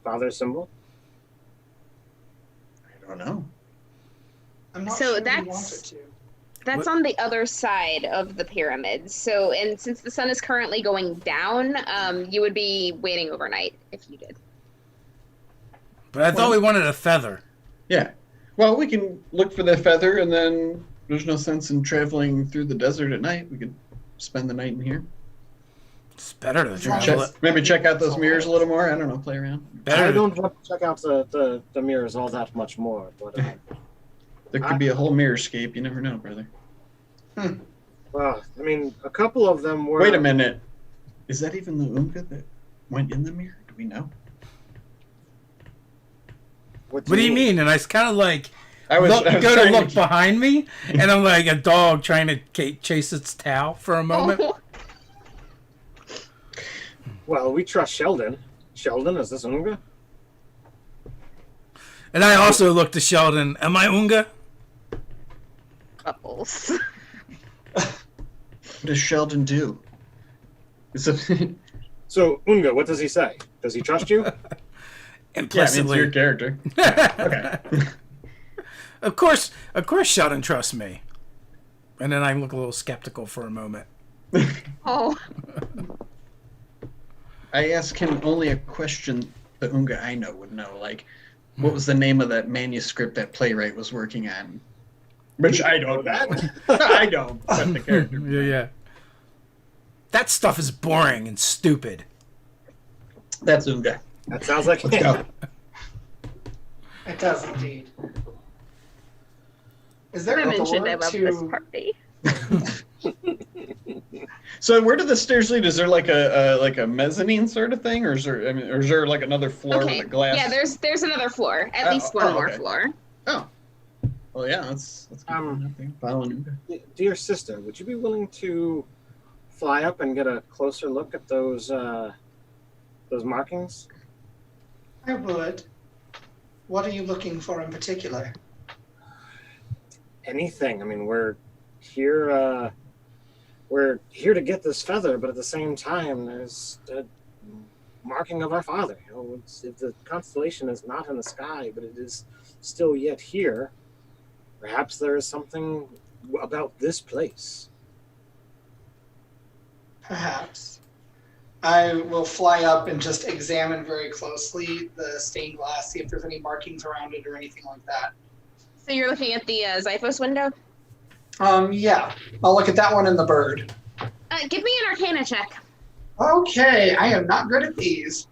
Father's symbol? I don't know. I'm not So sure we that's- wanted to. That's on the other side of the pyramid. So, and since the sun is currently going down, you would be waiting overnight if you did. But I thought we wanted a feather. Yeah. Well, we can look for the feather, and then there's no sense in traveling through the desert at night. We could spend the night in here. It's better to Check- travel it. Maybe check out those mirrors a little more. I don't know. Play around. I Better. don't want to check out the mirrors all that much more, but There could be a whole mirrorscape. You never know, brother. well, I mean, a couple of them were. Wait a minute. Is that even the Oompa that went in the mirror? Do we know? What do you mean? And I kind of like I was go to trying look behind me, and I'm like a dog trying to chase its tail for a moment. Well, we trust Sheldon. Sheldon, is this Unga? And I also look to Sheldon. Am I Unga? Couples. What does Sheldon do? Is it... So, Unga, what does he say? Does he trust you? Yeah, I mean, it's Implicitly. your character. Okay. Of course, Sheldon trusts me. And then I look a little skeptical for a moment. Oh. I ask him only a question the Unga I know would know. Like, what was the name of that manuscript that playwright was working on? Which I don't know. I don't. But the character. Yeah. That stuff is boring and stupid. That's Unga. That sounds like Let's go. It does indeed. Is there I a mentioned door I love this to? party. So where do the stairs lead? Is there like a mezzanine sort of thing, or is there like another floor Okay. with a glass? Yeah, there's another floor. At least one more okay. floor. Oh. Well, yeah. Let's keep following Unga. Dear sister, would you be willing to fly up and get a closer look at those markings? I would. What are you looking for in particular? Anything. I mean, we're here. We're here to get this feather, but at the same time, there's a marking of our father. You know, if the constellation is not in the sky, but it is still yet here, perhaps there is something about this place. Perhaps. I will fly up and just examine very closely the stained glass, see if there's any markings around it or anything like that. So you're looking at the Xiphos window? Yeah. I'll look at that one and the bird. Give me an Arcana check. Okay, I am not good at these.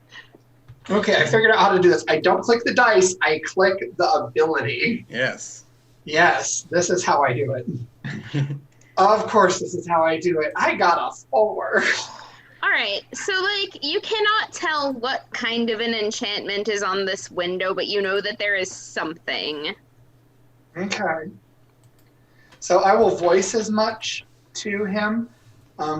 Okay, I figured out how to do this. I don't click the dice, I click the ability. Yes. Yes, this is how I do it. Of course, this is how I do it. I got a 4. All right, so like you cannot tell what kind of an enchantment is on this window, but you know that there is something. Okay. So I will voice as much to him.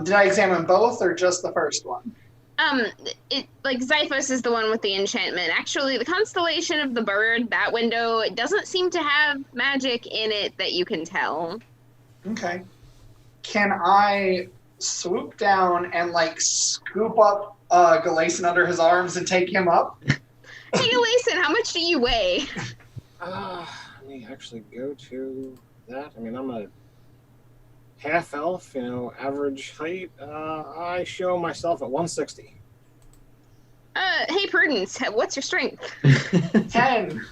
Did I examine both or just the first one? Like Xiphos is the one with the enchantment. Actually, the constellation of the bird, that window, it doesn't seem to have magic in it that you can tell. Okay. Can I swoop down and like scoop up Galason under his arms and take him up? Hey, Layson, how much do you weigh? Let me actually go to that. I mean, I'm a half elf, average height. I show myself at 160. Hey, Prudence, what's your strength? 10.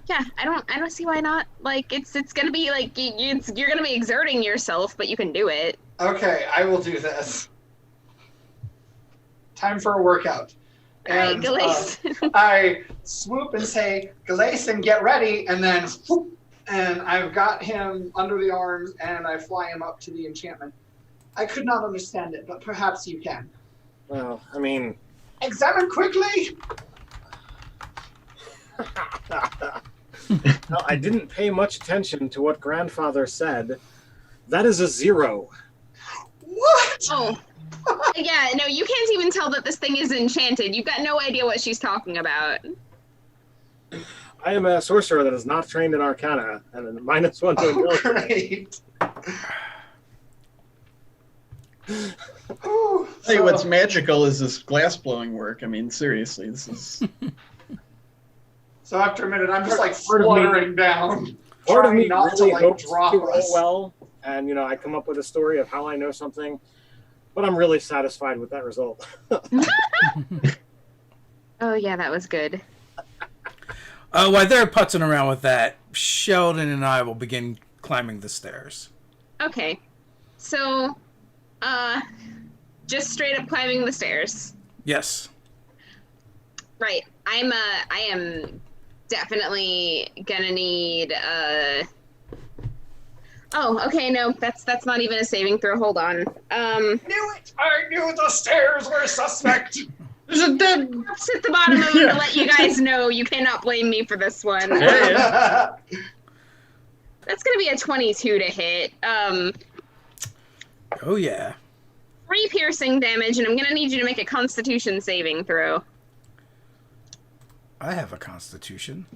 Yeah, I don't see why not. Like, it's gonna be like you're gonna be exerting yourself, but you can do it. Okay, I will do this. Time for a workout. All right, And Galason. I swoop and say, Galason, get ready, and then whoop, and I've got him under the arms, and I fly him up to the enchantment. I could not understand it, but perhaps you can. Well, I mean... Examine quickly! No, I didn't pay much attention to what Grandfather said. That is a 0. What? Oh. Yeah, no, you can't even tell that this thing is enchanted. You've got no idea what she's talking about. I am a sorcerer that is not trained in Arcana, and a -1 to ability. Great. Ooh, Hey, what's magical is this glass blowing work. I mean, seriously, this is. So after a minute, I'm just like Part of me- fluttering down, Part of trying me not really to like hopes drop to roll us. well, and I come up with a story of how I know something, but I'm really satisfied with that result. Oh yeah, that was good. While they're putzing around with that, Sheldon and I will begin climbing the stairs. Okay, so, just straight up climbing the stairs. Yes. Right. I am definitely gonna need Oh, okay, no, that's not even a saving throw. Hold on. Knew it! I knew the stairs were suspect! There's a dead. It's at the bottom of them Yeah. to let you guys know you cannot blame me for this one. Yeah. That's gonna be a 22 to hit. Oh, yeah. 3 piercing damage, and I'm gonna need you to make a Constitution saving throw. I have a constitution.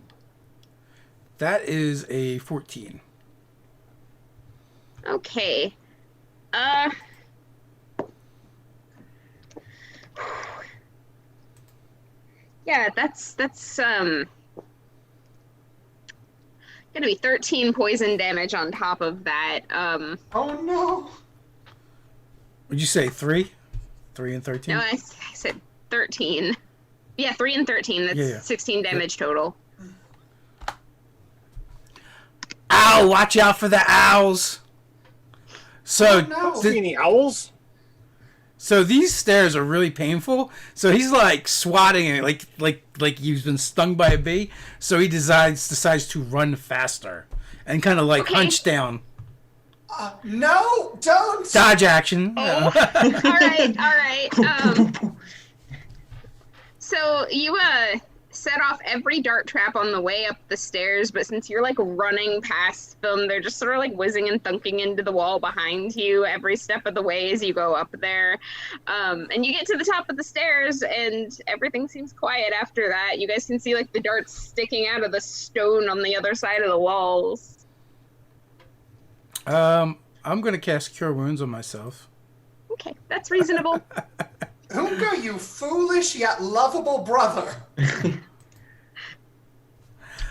That is a 14. Okay. Yeah, that's gonna be 13 poison damage on top of that. Oh no! Would you say 3? 3 and 13? No, I said 13. Yeah, 3 and 13. That's Yeah. 16 damage total. Ow! Watch out for the owls! So, no. See any owls? so these stairs are really painful. So he's like swatting it, like he's been stung by a bee. So he decides to run faster and kind of like Okay. hunch down. No! Don't! Dodge action. All right. So you set off every dart trap on the way up the stairs, but since you're like running past them, they're just sort of like whizzing and thunking into the wall behind you every step of the way as you go up there. And you get to the top of the stairs, and everything seems quiet after that. You guys can see like the darts sticking out of the stone on the other side of the walls. I'm gonna cast Cure Wounds on myself. Okay, that's reasonable. Unga, you foolish yet lovable brother!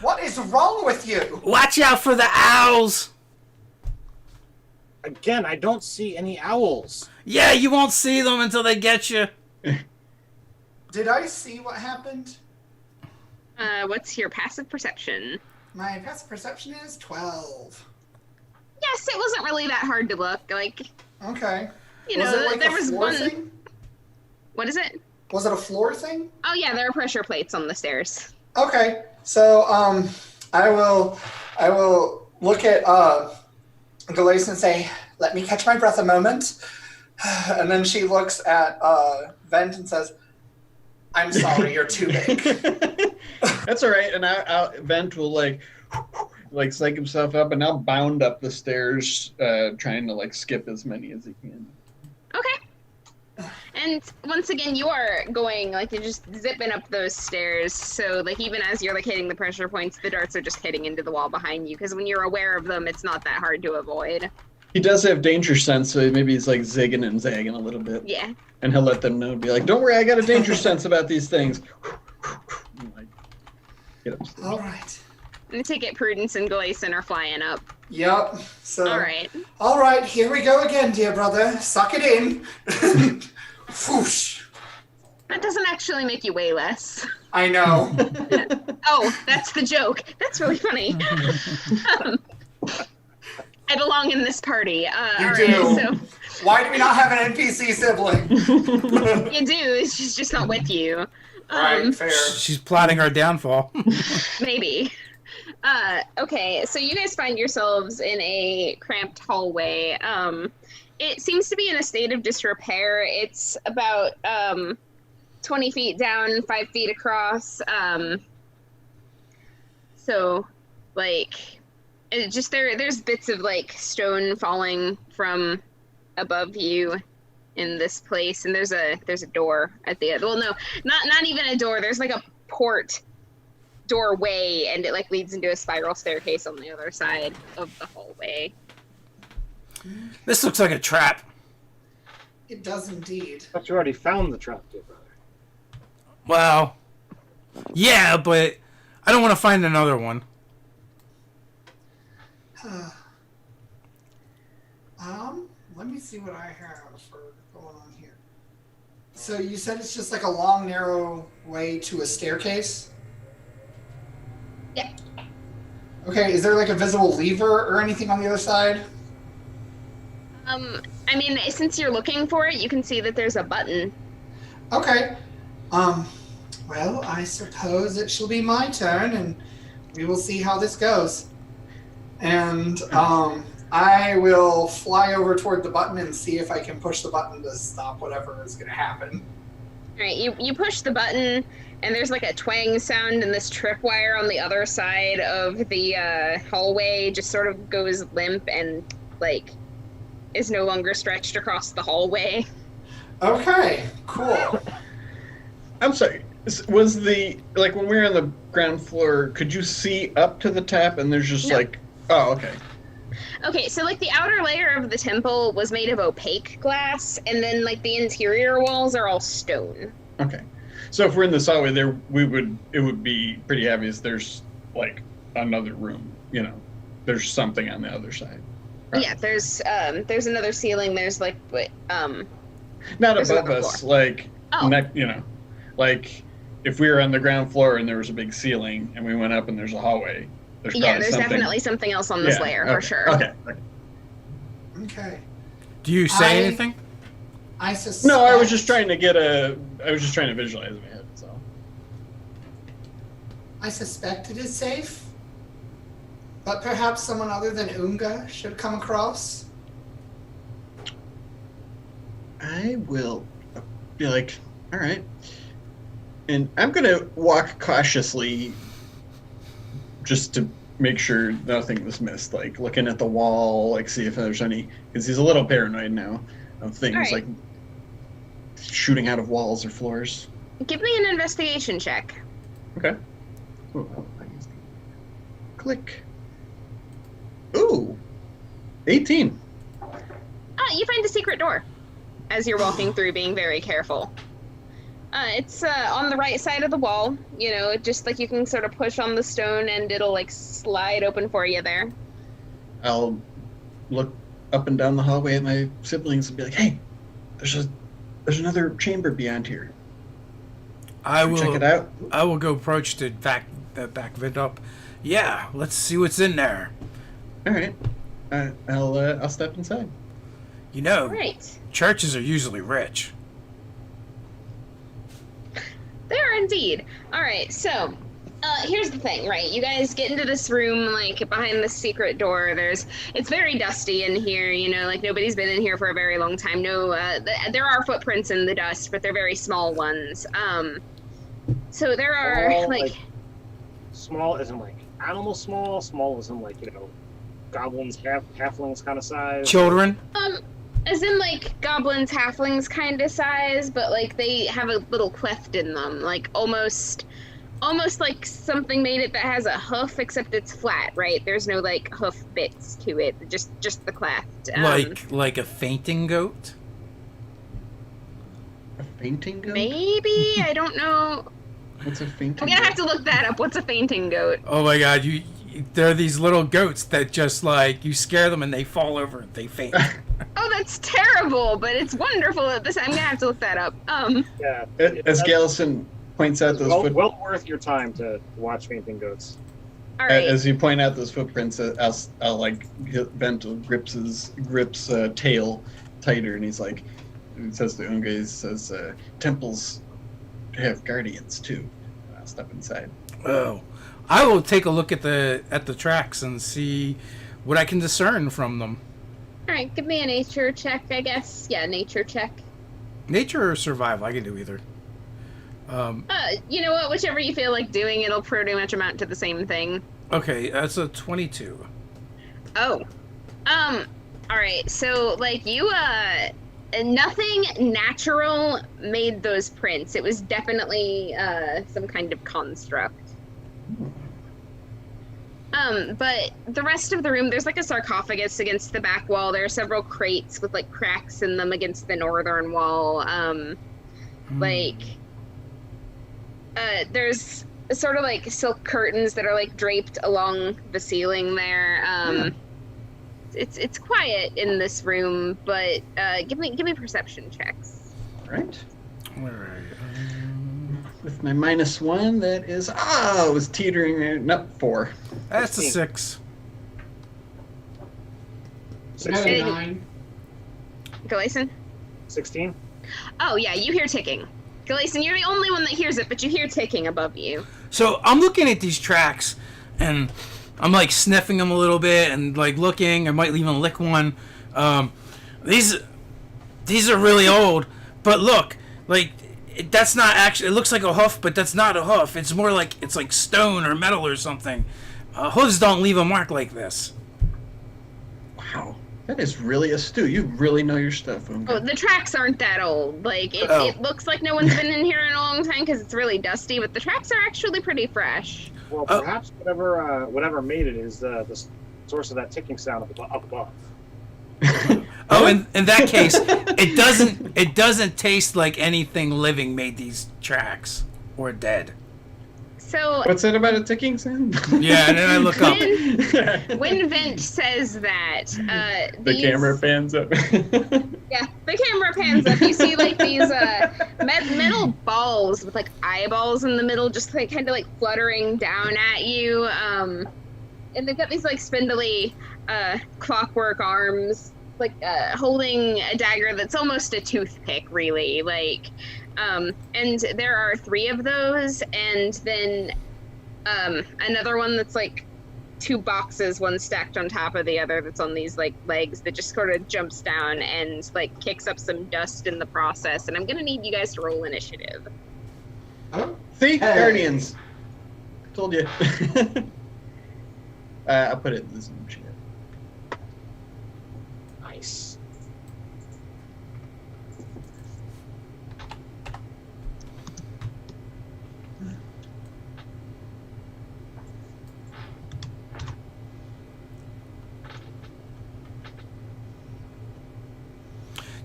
What is wrong with you? Watch out for the owls! Again, I don't see any owls. Yeah, you won't see them until they get you. Did I see what happened? What's your passive perception? My passive perception is 12. Yes, it wasn't really that hard to look. Like, Okay. you Was know, it like there a was floor one. thing? What is it? Was it a floor thing? Oh yeah, there are pressure plates on the stairs. Okay. So I will look at Galace and say, "Let me catch my breath a moment." And then she looks at Vent and says, "I'm sorry, you're too big." That's all right. And Vent will like psych himself up and I'll bound up the stairs, trying to like skip as many as he can. Okay. And once again, you are going, like, you're just zipping up those stairs. So, like, even as you're, like, hitting the pressure points, the darts are just hitting into the wall behind you. Because when you're aware of them, it's not that hard to avoid. He does have danger sense, so maybe he's, like, zigging and zagging a little bit. Yeah. And he'll let them know, be like, don't worry, I got a danger sense about these things. And, like, get upstairs. All right. And the ticket Prudence and Gleason are flying up. Yep. So. All right. All right. Here we go again, dear brother. Suck it in. Whoosh. That doesn't actually make you weigh less. I know. Oh, that's the joke. That's really funny. I belong in this party. You do. Why do we not have an NPC sibling? You do. She's just not with you. Right, fair. She's plotting our downfall. Maybe. Okay, so you guys find yourselves in a cramped hallway. It seems to be in a state of disrepair. It's about 20 feet down, 5 feet across. So, like, it just there's bits of, like, stone falling from above you in this place, and there's a door at the end. Well, no, not even a door. There's, like, a port doorway, and it, like, leads into a spiral staircase on the other side of the hallway. This looks like a trap. It does indeed. But you already found the trap, dear brother. Well, yeah, but I don't want to find another one. Let me see what I have for going on here. So you said it's just like a long, narrow way to a staircase? Yeah. Okay, is there like a visible lever or anything on the other side? I mean, since you're looking for it, you can see that there's a button. Okay. Well, I suppose it shall be my turn, and we will see how this goes. And, I will fly over toward the button and see if I can push the button to stop whatever is going to happen. All right, you push the button, and there's like a twang sound, and this tripwire on the other side of the hallway just sort of goes limp and, like, is no longer stretched across the hallway. Okay, cool. I'm sorry. Was the, like, when we were on the ground floor, could you see up to the tap and there's just, No. like, oh, okay. Okay, so, like, the outer layer of the temple was made of opaque glass, and then, like, the interior walls are all stone. Okay. So if we're in this hallway there, it would be pretty obvious there's, like, another room, you know. There's something on the other side. Right. Yeah, there's another ceiling, there's, like, Not there's above another us, floor. like, Oh. you know, like, if we were on the ground floor and there was a big ceiling and we went up and there's a hallway, there's Yeah, probably there's something. definitely something else on this layer, for okay, sure. Okay. Okay. Do you say anything? I suspect... No, I was just trying to visualize in my head, so. I suspect it is safe. But perhaps someone other than Unga should come across. I will be like, all right. And I'm going to walk cautiously just to make sure nothing was missed. Like, looking at the wall, like, see if there's any... Because he's a little paranoid now of things, Right. like shooting out of walls or floors. Give me an investigation check. Okay. Ooh, I used the- Click. Ooh. 18. You find a secret door as you're walking through, being very careful. It's on the right side of the wall. You know, just like you can sort of push on the stone and it'll like slide open for you there. I'll look up and down the hallway at my siblings and be like, "Hey, there's another chamber beyond here. I will Check it out." I will go approach the back vent up. Yeah, let's see what's in there. All right. I'll step inside. You know, Right. churches are usually rich. They are indeed. All right, so here's the thing, right? You guys get into this room, like, behind this secret door. It's very dusty in here, you know, like, nobody's been in here for a very long time. No, there are footprints in the dust, but they're very small ones. So there are, Small, like... Small isn't like animal small isn't like, you know, goblins, halflings kind of size. Children? As in, like, goblins, halflings kind of size, but, like, they have a little cleft in them. Like, almost like something made it that has a hoof, except it's flat, right? There's no, like, hoof bits to it. Just the cleft. Like a fainting goat? A fainting goat? Maybe? I don't know. What's a fainting I'm gonna goat? have to look that up. What's a fainting goat? Oh my god, there are these little goats that just like you scare them and they fall over and they faint. Oh, that's terrible, but it's wonderful at this. I'm gonna have to look that up. Yeah. As Gallison points out those well worth your time to watch fainting goats. All right. as you point out those footprints, I'll like Bent grips tail tighter, and he says to Unga, he says, temples have guardians too. I'll step inside. Oh, I will take a look at the tracks and see what I can discern from them. All right, give me a nature check, I guess. Yeah, nature check. Nature or survival, I can do either. You know what? Whichever you feel like doing, it'll pretty much amount to the same thing. Okay, that's a 22. Oh. All right. So, like, you, nothing natural made those prints. It was definitely, some kind of construct. But the rest of the room, there's like a sarcophagus against the back wall. There are several crates with like cracks in them against the northern wall. There's sort of like silk curtains that are like draped along the ceiling there. It's quiet in this room, but give me perception checks. All right. All right. With my -1, that is it was teetering. No, 4. That's a 6. I got a 9. Galason? 16. Oh yeah, you hear ticking. Galason, you're the only one that hears it, but you hear ticking above you. So I'm looking at these tracks, and I'm like sniffing them a little bit, and like looking. I might even lick one. These are really old, but look, like that's not actually. It looks like a hoof, but that's not a hoof. It's more like it's like stone or metal or something. Hooves don't leave a mark like this. Wow, that is really astute. You really know your stuff. Unga. Oh, the tracks aren't that old. Like it looks like no one's been in here in a long time because it's really dusty, but the tracks are actually pretty fresh. Well, perhaps whatever made it is the source of that ticking sound up above. Oh, in that case, it doesn't taste like anything living made these tracks or dead. So What's that about a ticking sound? Yeah, and then I look up. when Vint says that, The camera pans up. Yeah, the camera pans up. You see like these metal balls with like eyeballs in the middle, just like kind of like fluttering down at you. And they've got these like spindly clockwork arms, like holding a dagger that's almost a toothpick, really. Like, and there are 3 of those, and then another one that's like 2 boxes, one stacked on top of the other, that's on these like legs that just sort of jumps down and like kicks up some dust in the process. And I'm gonna need you guys to roll initiative. See, Guardians. Told you. I'll put it in the Zoom chat. Nice.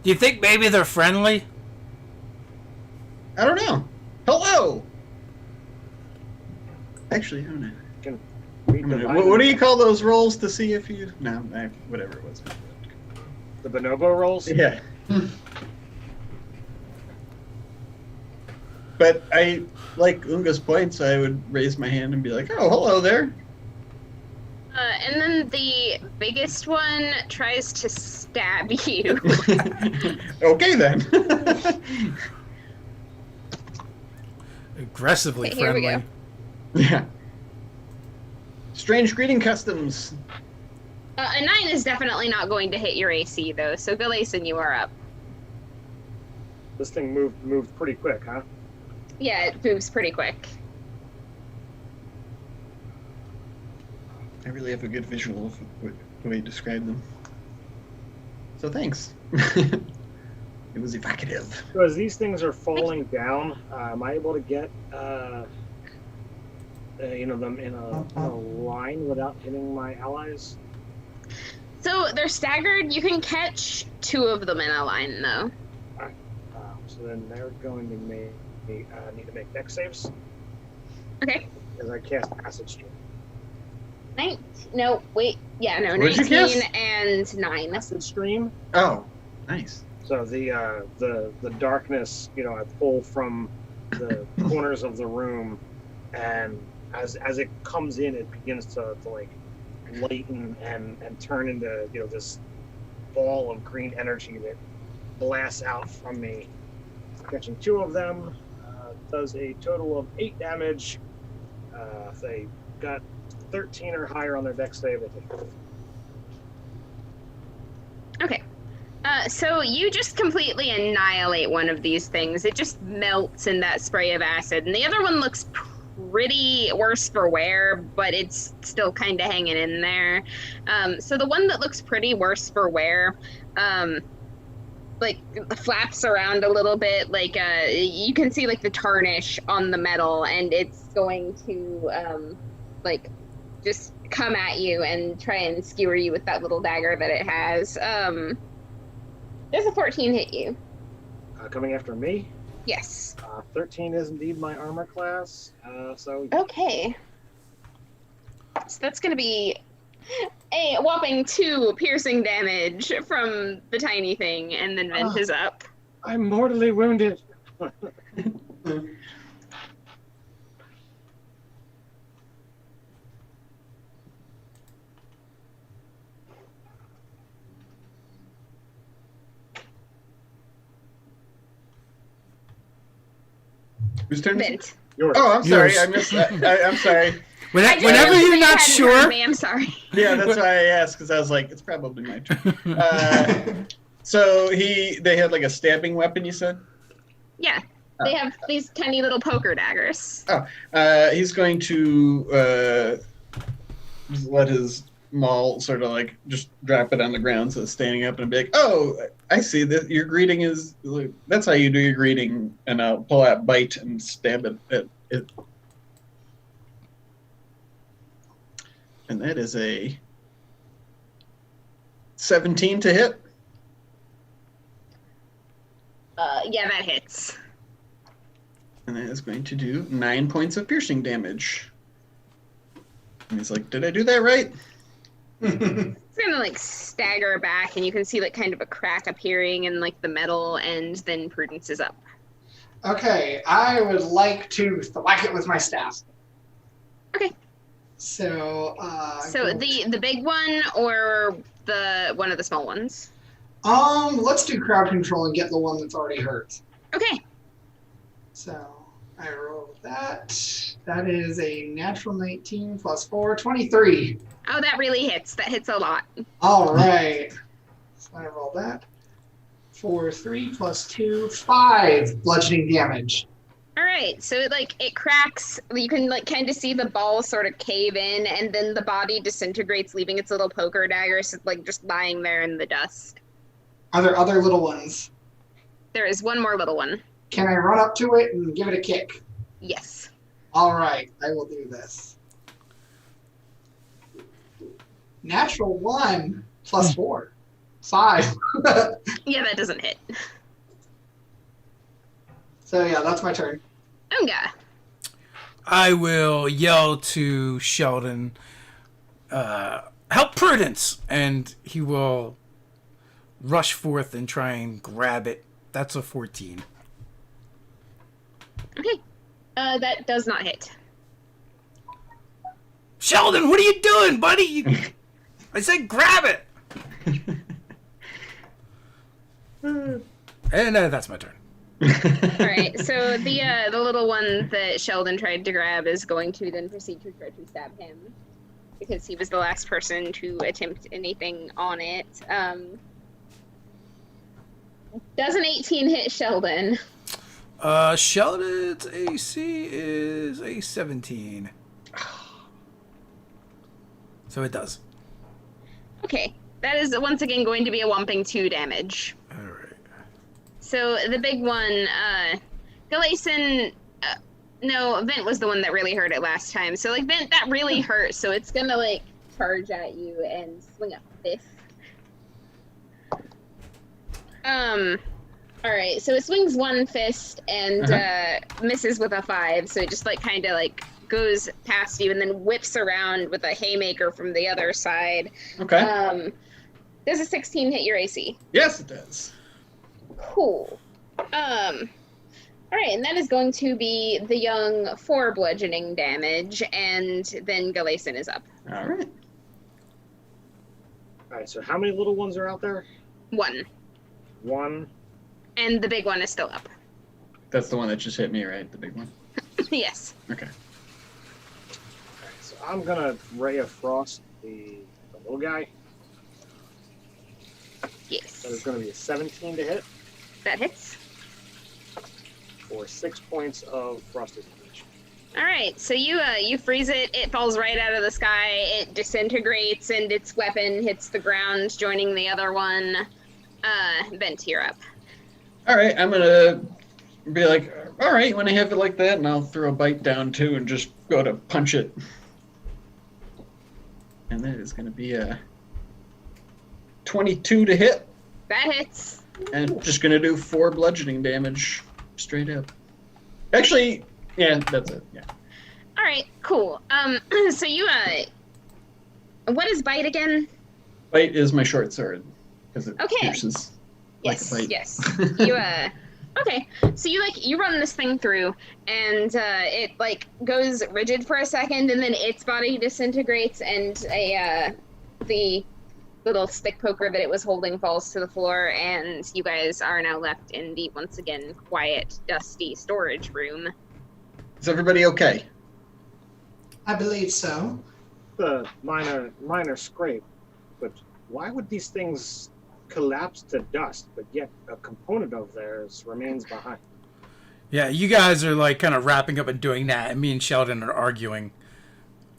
Do you think maybe they're friendly? I don't know. Hello. Actually, I don't know. What do you call those rolls to see if you? No, whatever it was. The bonobo rolls? Yeah. But I like Unga's point, so I would raise my hand and be like, "Oh, hello there." And then the biggest one tries to stab you. Okay then. Aggressively Okay, here we friendly. go. Yeah. Strange greeting customs. A 9 is definitely not going to hit your AC though, so Galason, you are up. This thing moved pretty quick, huh? Yeah, it moves pretty quick. I really have a good visual of the way you describe them. So thanks. It was evocative. So as these things are falling down, am I able to get them in a line without hitting my allies? So they're staggered. You can catch 2 of them in a line, though. So then they're going to need to make dex saves. Okay. Because I cast Acid Stream. 19. No, wait. Yeah, no, What'd you 19 cast? and 9. Acid Stream. Oh, nice. So the darkness, I pull from the corners of the room, and as it comes in, it begins to like lighten and turn into this ball of green energy that blasts out from me. Catching 2 of them does a total of 8 damage. If they got 13 or higher on their dex save, they take. Okay. So you just completely annihilate one of these things. It just melts in that spray of acid. And the other one looks pretty worse for wear, but it's still kind of hanging in there. So the one that looks pretty worse for wear, like flaps around a little bit, like you can see like the tarnish on the metal, and it's going to like just come at you and try and skewer you with that little dagger that it has. Does a 14 hit you? Coming after me? Yes. 13 is indeed my armor class. Okay. So that's going to be a whopping 2 piercing damage from the tiny thing, and then Vent is up. I'm mortally wounded. Whose turn? Vent. Yours. Oh, I'm sorry. Yours. I missed that. I'm sorry. Whenever you're not sure, Me, I'm sorry. Yeah, that's why I asked, because I was like, it's probably my turn. So they had like a stabbing weapon, you said? Yeah. They have these tiny little poker daggers. He's going to just let his maul sort of like just drop it on the ground, so it's standing up, and be like, "Oh, I see that your greeting is that's how you do your greeting." And I'll pull out bite and stab it at it. And that is a 17 to hit. Yeah, that hits. And that is going to do 9 points of piercing damage. And he's like, "Did I do that right?" It's gonna like stagger back, and you can see like kind of a crack appearing in like the metal, and then Prudence is up. Okay, I would like to thwack it with my staff. Okay. So. So the big one or the one of the small ones? Let's do crowd control and get the one that's already hurt. Okay. So I roll that. That is a natural 19 plus 4, 23. Oh, that really hits. That hits a lot. All right. So I roll that. 4, 3 plus 2, 5 bludgeoning damage. All right. So it cracks. You can like kind of see the ball sort of cave in, and then the body disintegrates, leaving its little poker daggers like just lying there in the dust. Are there other little ones? There is one more little one. Can I run up to it and give it a kick? Yes. All right, I will do this. Natural 1 plus 4. 5. Yeah, that doesn't hit. So yeah, that's my turn. Unga. I will yell to Sheldon, help Prudence! And he will rush forth and try and grab it. That's a 14. Okay. That does not hit. Sheldon, what are you doing, buddy? I said grab it! And that's my turn. All right. So the little one that Sheldon tried to grab is going to then proceed to try to stab him, because he was the last person to attempt anything on it. Does an 18 hit Sheldon? Sheldon's AC is a 17. So it does. Okay. That is once again going to be a whopping 2 damage. So the big one, Galatian, no, Vent was the one that really hurt it last time. So like Vent, that really hurt. So it's gonna like charge at you and swing a fist. All right. So it swings one fist and misses with a 5. So it just like kind of like goes past you and then whips around with a haymaker from the other side. Okay. Does a 16 hit your AC? Yes, it does. Cool. All right, and that is going to be the young 4 bludgeoning damage, and then Galatian is up. All right. All right. So how many little ones are out there? 1. 1. And the big one is still up. That's the one that just hit me, right? The big one. Yes. Okay. All right. So I'm gonna Ray of Frost the little guy. Yes. That is going to be a 17 to hit That hits. for 6 points of frosted damage. All right, so you freeze it. It falls right out of the sky. It disintegrates, and its weapon hits the ground, joining the other one. Bent, you're up. All right, I'm gonna be like, all right, when I have it like that, and I'll throw a bite down too, and just go to punch it. And that is gonna be a 22 to hit, That hits. and just gonna do 4 bludgeoning damage straight up. Actually, yeah, that's it. Yeah. All right, cool. So you what is bite again? Bite is my short sword because it Okay. pierces like Yes, a bite. yes. You okay. So you run this thing through, and it like goes rigid for a second, and then its body disintegrates, and the little stick poker that it was holding falls to the floor, and you guys are now left in the once again quiet, dusty storage room. Is everybody okay? I believe so. The minor scrape, but why would these things collapse to dust, but yet a component of theirs remains behind? Yeah, you guys are like kind of wrapping up and doing that, and me and Sheldon are arguing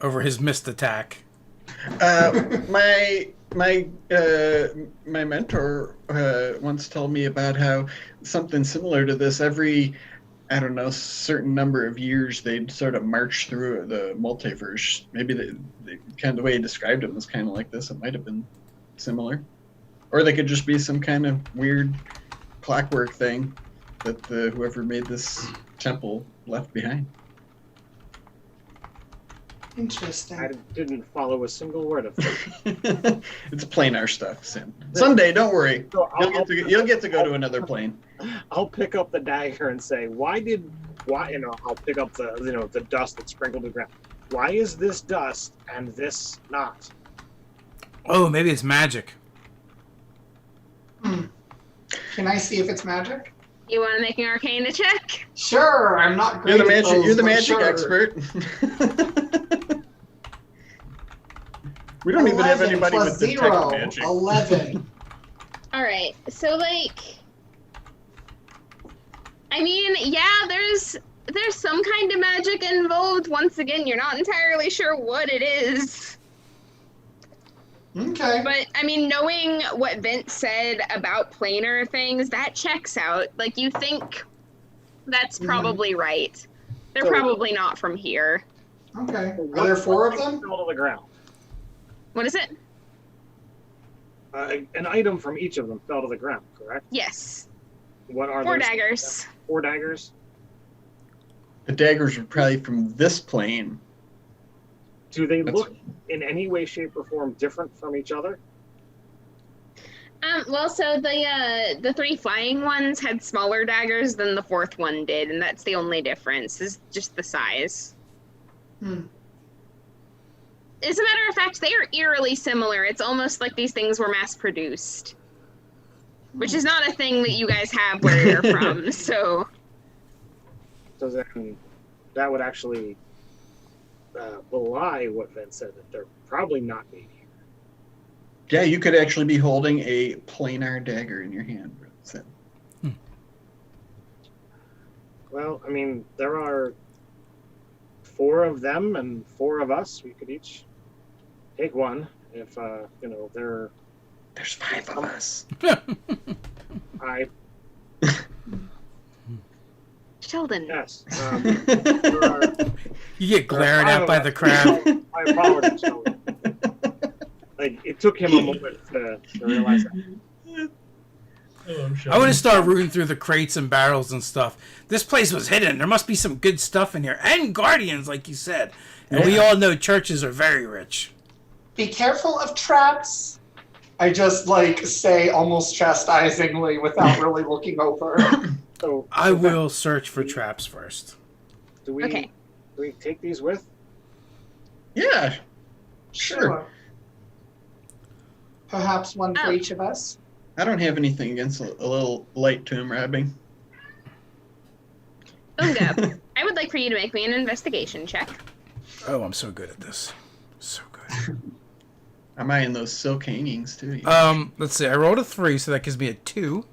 over his missed attack. My mentor once told me about how something similar to this every, I don't know, certain number of years they'd sort of march through the multiverse. Maybe the kind of the way he described it was kind of like this. It might have been similar, or they could just be some kind of weird clockwork thing that whoever made this temple left behind. Interesting. I didn't follow a single word of it. It's planar stuff, Sim. Someday, don't worry. So You'll get to go to another plane. I'll pick up the dagger and say, why I'll pick up the dust that sprinkled the ground. Why is this dust and this not? Oh, maybe it's magic. Can I see if it's magic? You want to make an Arcana check? Sure, I'm not great You're the at magic. those, You're the but magic sure. expert. We don't even have 11 anybody plus with detect 0, magic. 11. All right. So like, I mean, yeah, there's some kind of magic involved. Once again, you're not entirely sure what it is. Okay. But I mean, knowing what Vince said about planar things, that checks out. Like, you think that's probably right. They're So- probably not from here. Okay. Are there 4 of them? Fell to the ground. What is it? An item from each of them fell to the ground, correct? Yes. What are 4 those? daggers. 4 daggers. The daggers are probably from this plane. Do they That's- look in any way, shape, or form different from each other? Well, so the 3 flying ones had smaller daggers than the 4th one did, and that's the only difference, is just the size. As a matter of fact, they are eerily similar. It's almost like these things were mass-produced. Which is not a thing that you guys have where you're from, so... So then that would actually belie what Vince said, that they're probably not made here. Yeah, you could actually be holding a planar dagger in your hand. Sim. Well, I mean, there are 4 of them and 4 of us. We could each take one if, they're... There's 5 of us. I Sheldon. Yes. There are, You get glared at by the crowd. I apologize. Sheldon. Like, it took him a moment to realize that. I want to start rooting through the crates and barrels and stuff. This place was hidden. There must be some good stuff in here. And guardians, like you said. And we all know churches are very rich. Be careful of traps. I just say almost chastisingly without really looking over. So I will search for traps first. do we take these with? Yeah, sure. Perhaps one for each of us. I don't have anything against a little light tomb robbing. Unga, I would like for you to make me an investigation check. Oh, I'm so good at this. So good. I'm eyeing those silk hangings too. Let's see. I rolled a 3, so that gives me a 2.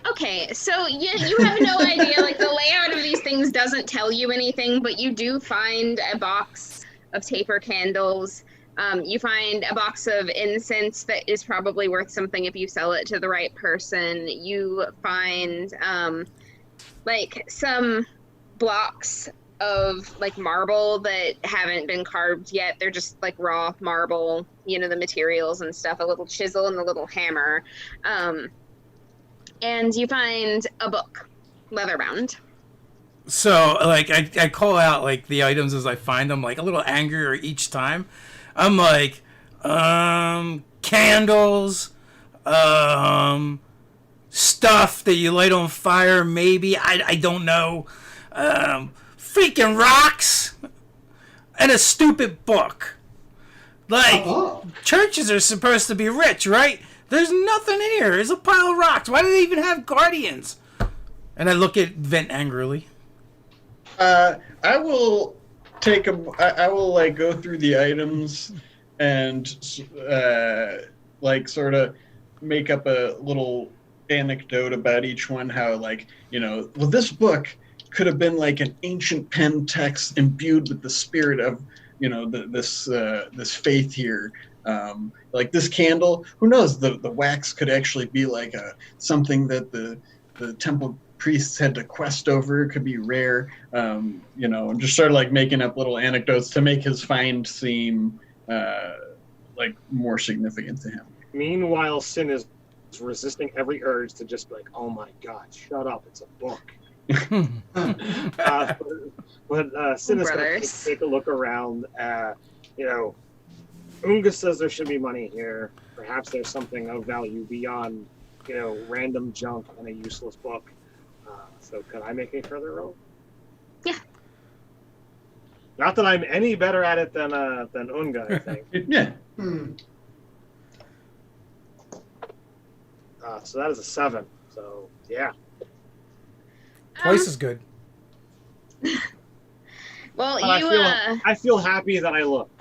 Okay, so you have no idea, the layout of these things doesn't tell you anything, but you do find a box of taper candles. You find a box of incense that is probably worth something if you sell it to the right person. You find, some blocks of, marble that haven't been carved yet. They're just, raw marble, the materials and stuff, a little chisel and a little hammer. And you find a book, leather-bound. So, I call out, the items as I find them, a little angrier each time. I'm candles, stuff that you light on fire, maybe. I don't know. Freaking rocks and a stupid book. Churches are supposed to be rich, right? There's nothing in here. There's a pile of rocks. Why do they even have guardians? And I look at Vent angrily. I will I will go through the items and sort of make up a little anecdote about each one. How this book could have been an ancient pen text imbued with the spirit of this faith here. This candle, who knows? The wax could actually be something that the temple priests had to quest over. It could be rare, and just start making up little anecdotes to make his find seem more significant to him. Meanwhile, Sin is resisting every urge to just be oh my God, shut up! It's a book. But Sin is going to take a look around. Unga says there should be money here. Perhaps there's something of value beyond, random junk and a useless book. So can I make a further roll? Yeah. Not that I'm any better at it than Unga, I think. Yeah. So that is a 7. So yeah. Twice as good. Well, but I feel happy that I looked.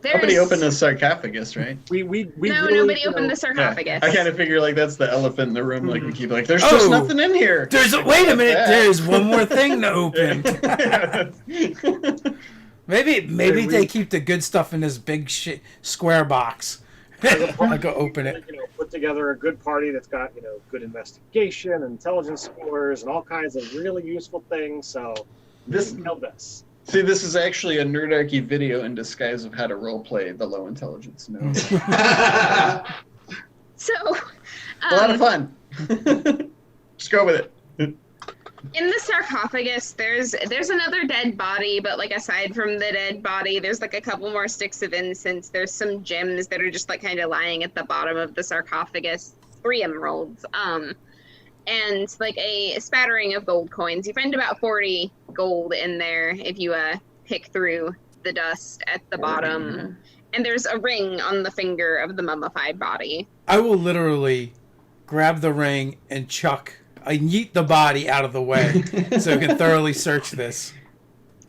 Nobody opened the sarcophagus, right? Nobody opened the sarcophagus. Yeah. I kind of figure that's the elephant in the room. We keep there's just nothing in here. Wait a minute. There's one more thing to open. Maybe they keep the good stuff in this big square box. I go open it. Put together a good party that's got good investigation, intelligence scores, and all kinds of really useful things. So this. See, this is actually a Nerdarchy video in disguise of how to roleplay the low intelligence node. So, a lot of fun. Just go with it. In the sarcophagus, there's another dead body, but aside from the dead body, there's a couple more sticks of incense. There's some gems that are just kind of lying at the bottom of the sarcophagus. 3 emeralds. And a spattering of gold coins. You find about 40 gold in there if you pick through the dust at the bottom. And there's a ring on the finger of the mummified body. I will literally grab the ring and yeet the body out of the way so I can thoroughly search this.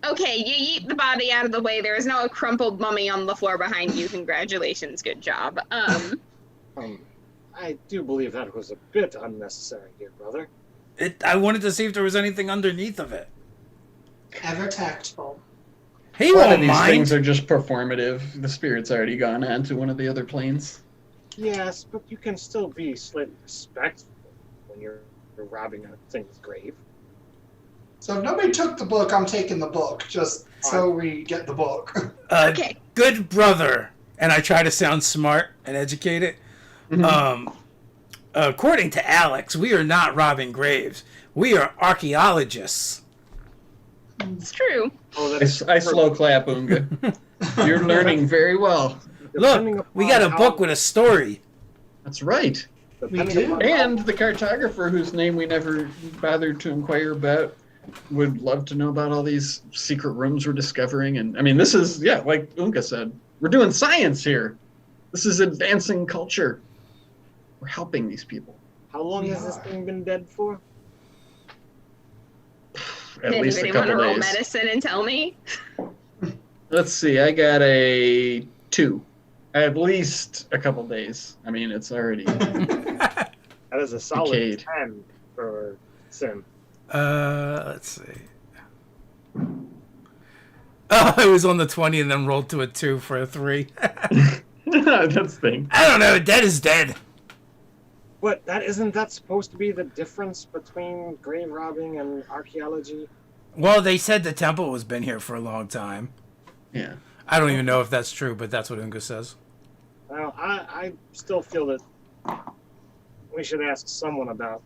Okay, you yeet the body out of the way. There is now a crumpled mummy on the floor behind you. Congratulations, good job. I do believe that was a bit unnecessary, dear brother. I wanted to see if there was anything underneath of it. Ever tactful. He A lot of won't these mind. things are just performative. The spirit's already gone on to one of the other planes. Yes, but you can still be slightly respectful when you're robbing a thing's grave. So if nobody took the book, I'm taking the book, just so we get the book. Okay. Good brother, and I try to sound smart and educated. According to Alex, we are not robbing graves. We are archaeologists. It's true. Oh, I slow clap, Unga. You're learning very well. Look, we got a book with a story. That's right. We do. And the cartographer, whose name we never bothered to inquire about, would love to know about all these secret rooms we're discovering. And I mean, this is, yeah, like Unga said, we're doing science here. This is advancing culture. We're helping these people. How long has this thing been dead for? At least a Anybody want to couple roll days. medicine and tell me? Let's see, I got a 2. At least a couple days. I mean, it's already. That is a solid Decayed. 10 for Sim. Let's see. Oh, I was on the 20 and then rolled to a 2 for a 3. That's the thing. I don't know. Dead is dead. But isn't that supposed to be the difference between grave robbing and archaeology? Well, they said the temple has been here for a long time. Yeah. I don't even know if that's true, but that's what Unga says. Well, I still feel that we should ask someone about,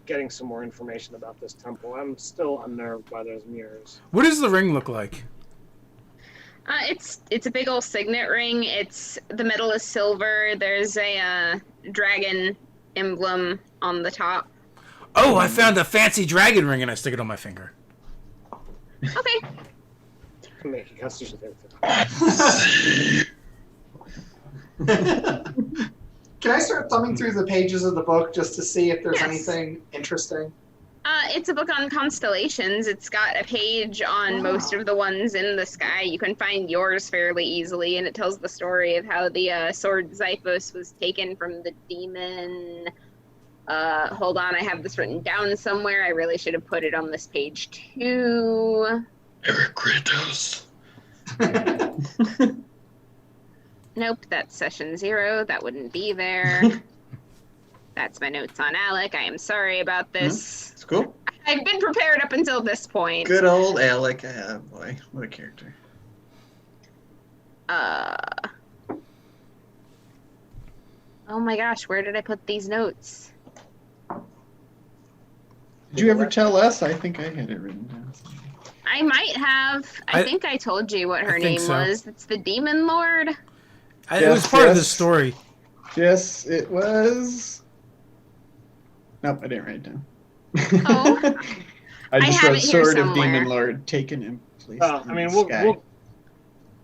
getting some more information about this temple. I'm still unnerved by those mirrors. What does the ring look like? It's a big old signet ring. The metal is silver. There's a dragon emblem on the top. Oh, I found a fancy dragon ring and I stick it on my finger. Okay. Make a constitution Can I start thumbing through the pages of the book just to see if there's Yes. anything interesting? It's a book on constellations. It's got a page on most of the ones in the sky. You can find yours fairly easily, and it tells the story of how the sword Xiphos was taken from the demon. Hold on, I have this written down somewhere. I really should have put it on this page too. Eric Kratos. Nope, that's session 0. That wouldn't be there. That's my notes on Alec. I am sorry about this. It's cool. I've been prepared up until this point. Good old Alec. Boy, what a character. Oh my gosh, where did I put these notes? Did you ever tell us? I think I had it written down. I might have. I think I told you what her name think so. was. It's the Demon Lord. It was part of the yes. story. Yes, it was. Nope, I didn't write it down. Oh. I just have wrote it here Sword of somewhere. Demon Lord taken and placed in the we'll sky.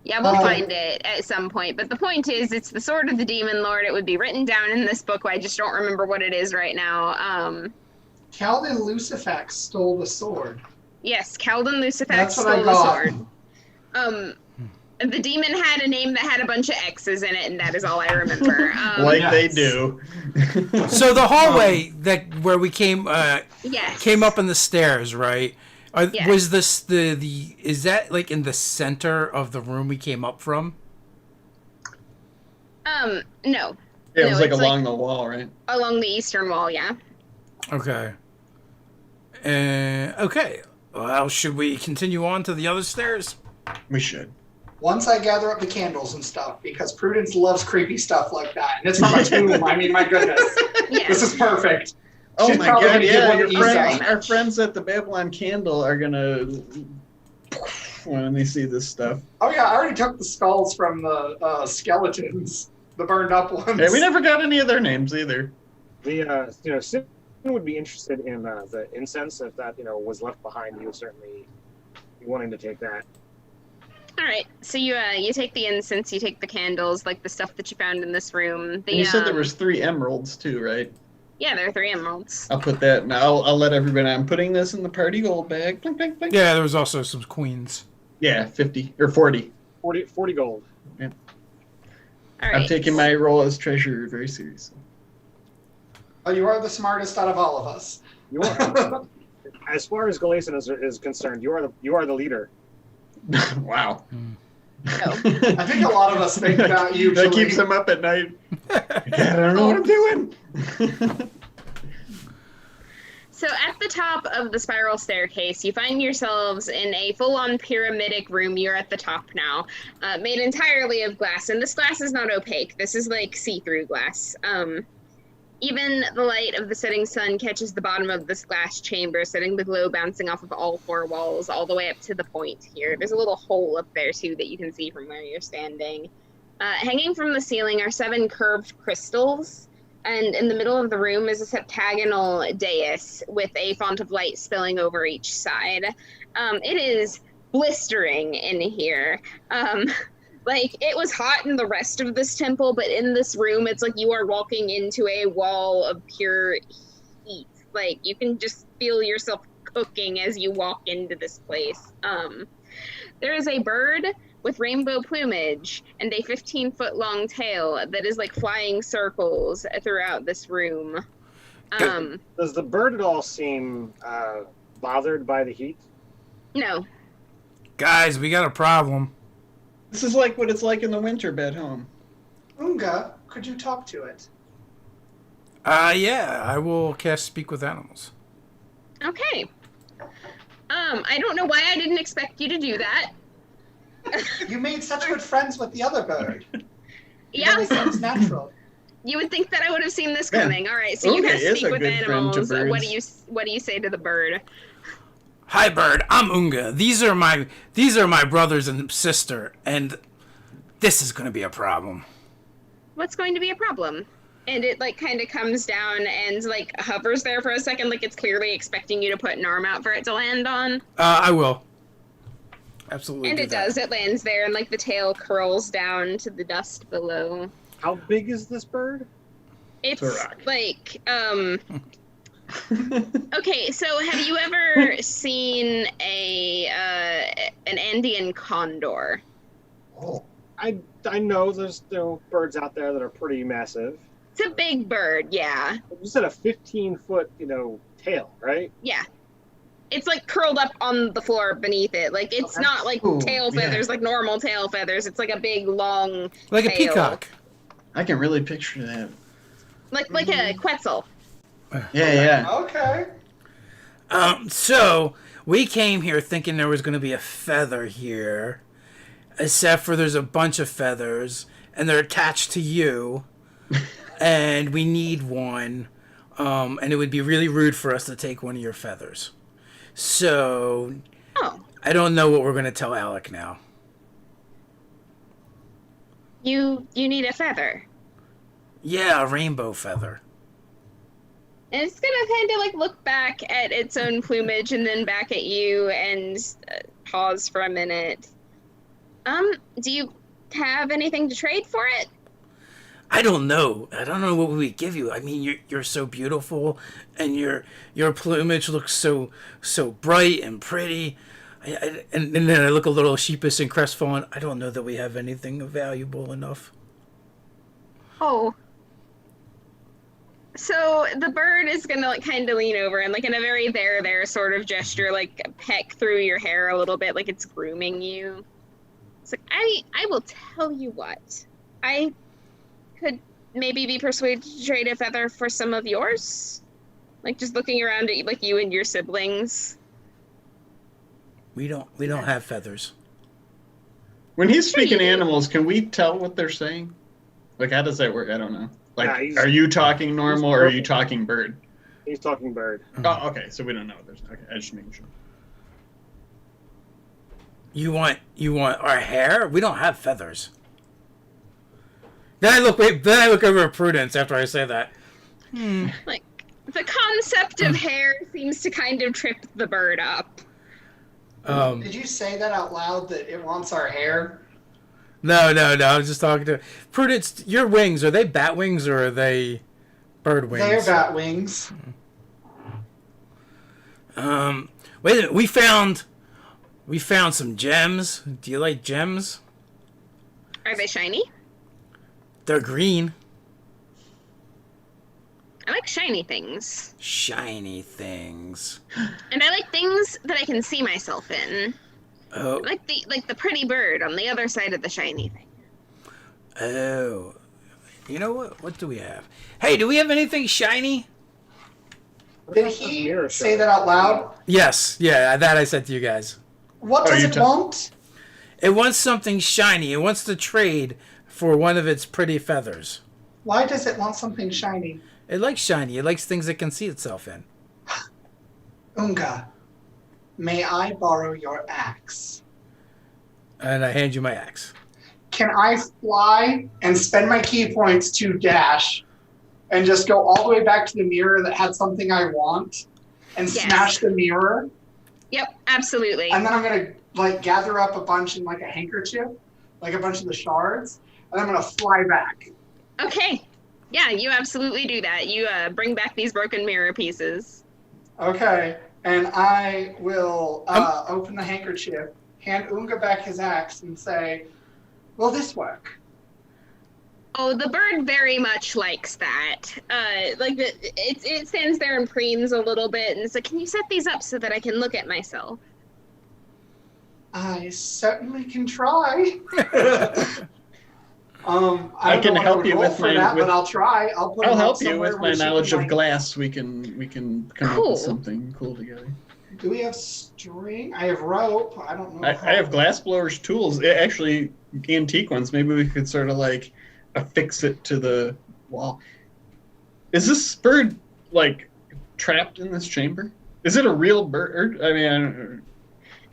Yeah, we'll find it at some point. But the point is, it's the Sword of the Demon Lord. It would be written down in this book. I just don't remember what it is right now. Calvin Lucifax stole the sword. Yes, Calden Lucifax That's what I stole the got. sword. The demon had a name that had a bunch of X's in it, and that is all I remember. Like Yes. they do. So the hallway where we came Yes. came up on the stairs, right? Yes. Was this is that like in the center of the room we came up from? No. Yeah, it No, was like it's along the wall, right? Along the eastern wall, yeah. Okay. Okay. Well, should we continue on to the other stairs? We should. Once I gather up the candles and stuff, because Prudence loves creepy stuff like that. And it's from a tomb. I mean, my goodness. Yes. This is perfect. Oh She's my probably god, gonna give yeah, one your of these friends, out. our friends at the Babylon Candle are gonna when they see this stuff. Oh yeah, I already took the skulls from the skeletons, the burned up ones. Yeah, we never got any of their names either. The Sim would be interested in the incense. If that was left behind, he would certainly be wanting to take that. All right. So you take the incense, you take the candles, like the stuff that you found in this room. And you said there was 3 emeralds too, right? Yeah, there are 3 emeralds. I'll put that. Now I'll let everybody know. I'm putting this in the party gold bag. Blink, blink, blink. Yeah, there was also some queens. Yeah, 50 or 40. 40 gold. All right. I'm taking my role as treasurer very seriously. Oh, you are the smartest out of all of us. You are, as far as Galason is concerned, you are the leader. Wow. I think a lot of us think about you, That Julie. keeps him up at night. I don't know what I'm doing. So at the top of the spiral staircase, you find yourselves in a full-on pyramidic room. You're at the top now, made entirely of glass. And this glass is not opaque. This is like see-through glass. Even the light of the setting sun catches the bottom of this glass chamber, setting the glow bouncing off of all four walls, all the way up to the point here. There's a little hole up there, too, that you can see from where you're standing. Hanging from the ceiling are 7 curved crystals. And in the middle of the room is a septagonal dais with a font of light spilling over each side. It is blistering in here. Like, it was hot in the rest of this temple, but in this room, it's like you are walking into a wall of pure heat. Like, you can just feel yourself cooking as you walk into this place. There is a bird with rainbow plumage and a 15-foot long tail that is like flying circles throughout this room. Does the bird at all seem bothered by the heat? No. Guys, we got a problem. This is like what it's like in the winter bed home. Unga, could you talk to it? Yeah, I will cast Speak with Animals. Okay. I don't know why I didn't expect you to do that. You made such good friends with the other bird. Yeah. It seems natural. You would think that I would have seen this Yeah. coming. All right, so you Unga guys is speak a with good friend to animals. birds. What do you say to the bird? Hi, bird. I'm Unga. These are my brothers and sister, and this is going to be a problem. What's going to be a problem? And it like kind of comes down and like hovers there for a second, like it's clearly expecting you to put an arm out for it to land on. I will. Absolutely. And it does. It lands there, and like the tail curls down to the dust below. How big is this bird? It's a rock. like okay, so have you ever seen an Andean condor? Oh. I know there's birds out there that are pretty massive. It's a big bird, yeah. You said a 15-foot, tail, right? Yeah. It's like curled up on the floor beneath it. Like it's Okay. not like Ooh, tail yeah. feathers, like normal tail feathers. It's like a big long Like a tail. peacock. I can really picture that. Like a quetzal. Yeah. Okay. So we came here thinking there was going to be a feather here, except for there's a bunch of feathers, and they're attached to you, and we need one, and it would be really rude for us to take one of your feathers. So Oh, I don't know what we're going to tell Alec now. you need a feather. Yeah, a rainbow feather. And it's gonna kind of like look back at its own plumage and then back at you and pause for a minute. Do you have anything to trade for it? I don't know. I don't know what we would give you. I mean, you're so beautiful, and your plumage looks so bright and pretty. And then I look a little sheepish and crestfallen. I don't know that we have anything valuable enough. Oh. So the bird is gonna like kind of lean over and like in a very there sort of gesture, like peck through your hair a little bit, like it's grooming you. It's like I will tell you what, I could maybe be persuaded to trade a feather for some of yours. Like just looking around at like you and your siblings. We don't have feathers. When he's speaking Hey. animals, can we tell what they're saying? Like, how does that work? I don't know. Like, Yeah, he's- are you talking normal or are you perfect. talking bird? He's talking bird. Oh, okay. So we don't know what there's. Okay, I just making sure. You want our hair? We don't have feathers. Then I look over at Prudence after I say that. Like the concept of hair seems to kind of trip the bird up. Did you say that out loud that it wants our hair? No. I was just talking to Prudence. Your wings, are they bat wings or are they bird wings? They're bat wings. Wait a minute. We found some gems. Do you like gems? Are they shiny? They're green. I like shiny things. Shiny things. And I like things that I can see myself in. Oh, Like the pretty bird on the other side of the shiny thing. oh. You know what? What do we have? Hey, do we have anything shiny? Did he say that out loud? Yes. Yeah, that I said to you guys. What does it want? It wants something shiny. It wants to trade for one of its pretty feathers. Why does it want something shiny? It likes shiny. It likes things it can see itself in. Unga, may I borrow your axe? And I hand you my axe. Can I fly and spend my key points to dash and just go all the way back to the mirror that had something I want and smash the mirror? Yep, absolutely. And then I'm going to like gather up a bunch in like a handkerchief, like a bunch of the shards, and I'm going to fly back. Okay. Yeah, you absolutely do that. You bring back these broken mirror pieces. Okay. And I will open the handkerchief, hand Unga back his axe, and say, will this work? Oh, the bird very much likes that. It stands there and preens a little bit and says, "Can you set these up so that I can look at myself?" I certainly can try. I can help you with my. but I'll try. I'll help you with my knowledge of glass. We can come up with something cool together. Do we have string? I have rope. I don't know. I have glass blowers tools. Actually, antique ones. Maybe we could sort of like affix it to the wall. Is this bird like trapped in this chamber? Is it a real bird? I mean,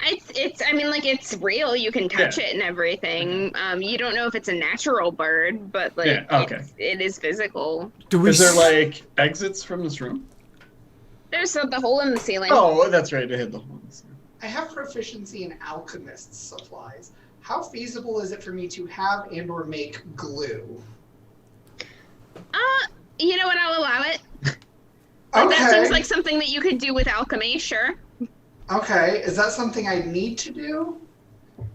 it's real. You can touch it and everything. You don't know if it's a natural bird, but it is physical. Is there like exits from this room? There's the hole in the ceiling. Oh, that's right. I hit the hole in the ceiling. I have proficiency in alchemist's supplies. How feasible is it for me to have and or make glue? You know what? I'll allow it. Okay. That seems like something that you could do with alchemy, sure. Okay. Is that something I need to do?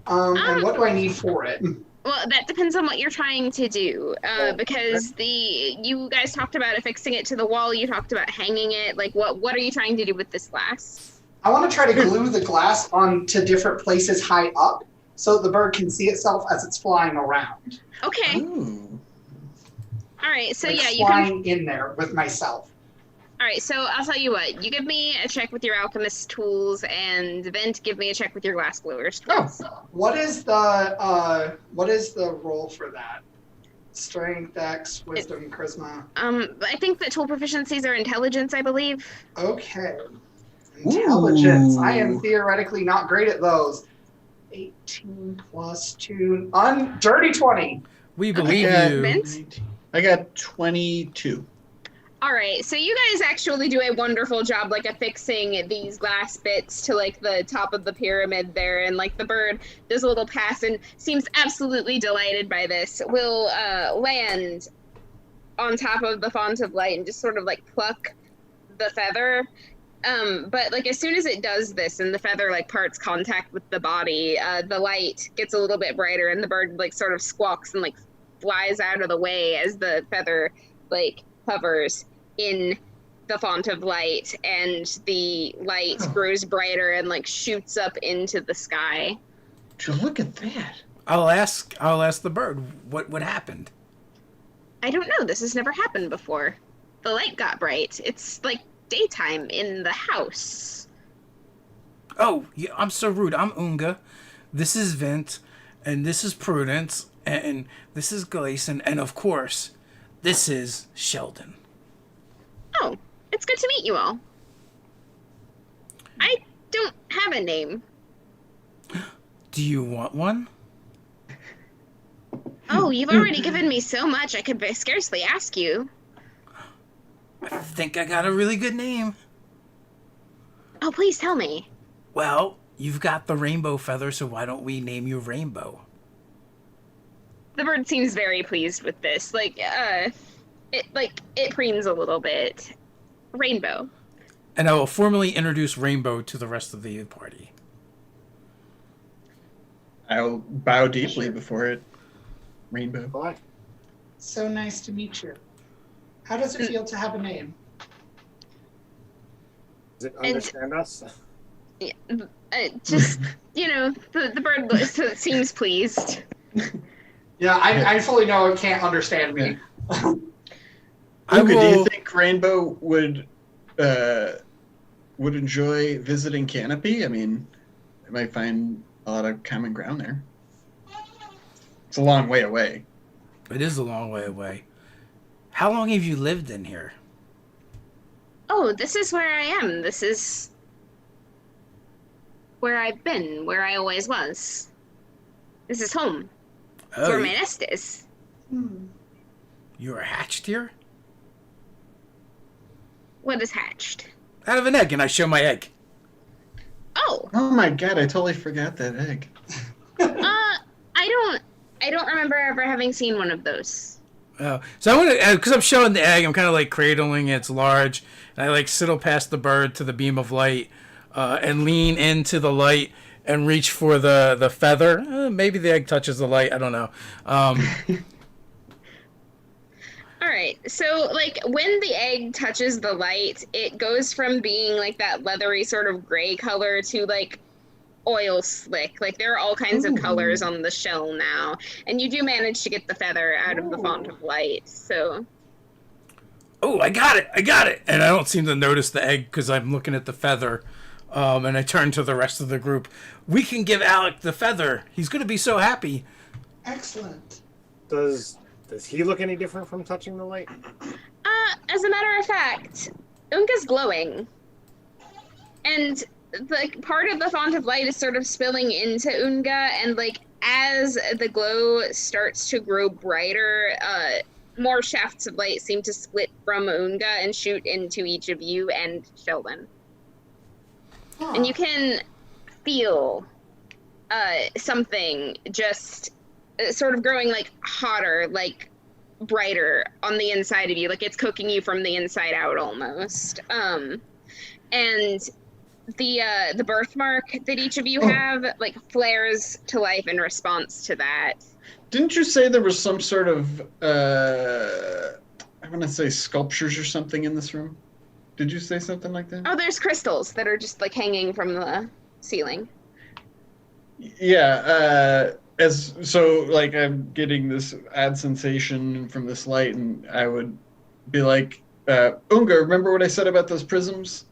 And what do I need for it? Well, that depends on what you're trying to do, because you guys talked about affixing it to the wall. You talked about hanging it. Like, what are you trying to do with this glass? I want to try to glue the glass onto different places high up, so the bird can see itself as it's flying around. Okay. Ooh. All right. So like you flying in there with myself. All right. So I'll tell you what. You give me a check with your alchemist tools, and Vent, give me a check with your glass blowers tools. What is the roll for that? Strength, Dex, Wisdom, Charisma. I think that tool proficiencies are intelligence, I believe. Okay. Intelligence. Ooh. I am theoretically not great at those. 18 plus 2. Dirty 20. We believe you. Vent? I got 22. All right, so you guys actually do a wonderful job, like, affixing these glass bits to, like, the top of the pyramid there, and, like, the bird does a little pass and seems absolutely delighted by this. Will land on top of the font of light and just sort of, like, pluck the feather. But, like, as soon as it does this and the feather, like, parts contact with the body, the light gets a little bit brighter and the bird, like, sort of squawks and, like, flies out of the way as the feather, like, hovers in the font of light, and the light grows brighter and like shoots up into the sky. Look at that. I'll ask the bird what happened. I don't know. This has never happened before. The light got bright. It's like daytime in the house. Oh, yeah, I'm so rude. I'm Unga. This is Vint, and this is Prudence, and this is Gleason, and of course, this is Sheldon. Oh, it's good to meet you all. I don't have a name. Do you want one? Oh, you've already given me so much I could scarcely ask you. I think I got a really good name. Oh, please tell me. Well, you've got the rainbow feather, so why don't we name you Rainbow? The bird seems very pleased with this. It preens a little bit. Rainbow. And I will formally introduce Rainbow to the rest of the party. I'll bow deeply before it. Rainbow. What? So nice to meet you. How does it feel to have a name? Does it understand us? Just, the bird seems pleased. Yeah, I fully know it can't understand me. Luca, do you think Rainbow would enjoy visiting Canopy? I mean, they might find a lot of common ground there. It's a long way away. It is a long way away. How long have you lived in here? Oh, this is where I am. This is where I've been, where I always was. This is home. It's where my nest is. You were hatched here? What is hatched? Out of an egg, and I show my egg. Oh. Oh my god, I totally forgot that egg. I don't remember ever having seen one of those. Oh, so I want to, because I'm showing the egg, I'm kind of like cradling it. It's large, and I like sidle past the bird to the beam of light, and lean into the light and reach for the feather. Maybe the egg touches the light. I don't know. All right. So, like, when the egg touches the light, it goes from being like that leathery sort of gray color to like oil slick. Like, there are all kinds of colors on the shell now, and you do manage to get the feather out of the font of light. So. Oh, I got it! And I don't seem to notice the egg because I'm looking at the feather. And I turn to the rest of the group. We can give Alec the feather. He's going to be so happy. Excellent. Does he look any different from touching the light? As a matter of fact, Unga's glowing. And like part of the font of light is sort of spilling into Unga, and like as the glow starts to grow brighter, more shafts of light seem to split from Unga and shoot into each of you and Sheldon. Huh. And you can feel something just sort of growing like hotter, like brighter on the inside of you, like it's cooking you from the inside out almost. And the birthmark that each of you have like flares to life in response to that. Didn't you say there was some sort of I want to say sculptures or something in this room? Did you say something like that? Oh, there's crystals that are just like hanging from the ceiling. Yeah, like I'm getting this odd sensation from this light, and I would be like, Unga, remember what I said about those prisms?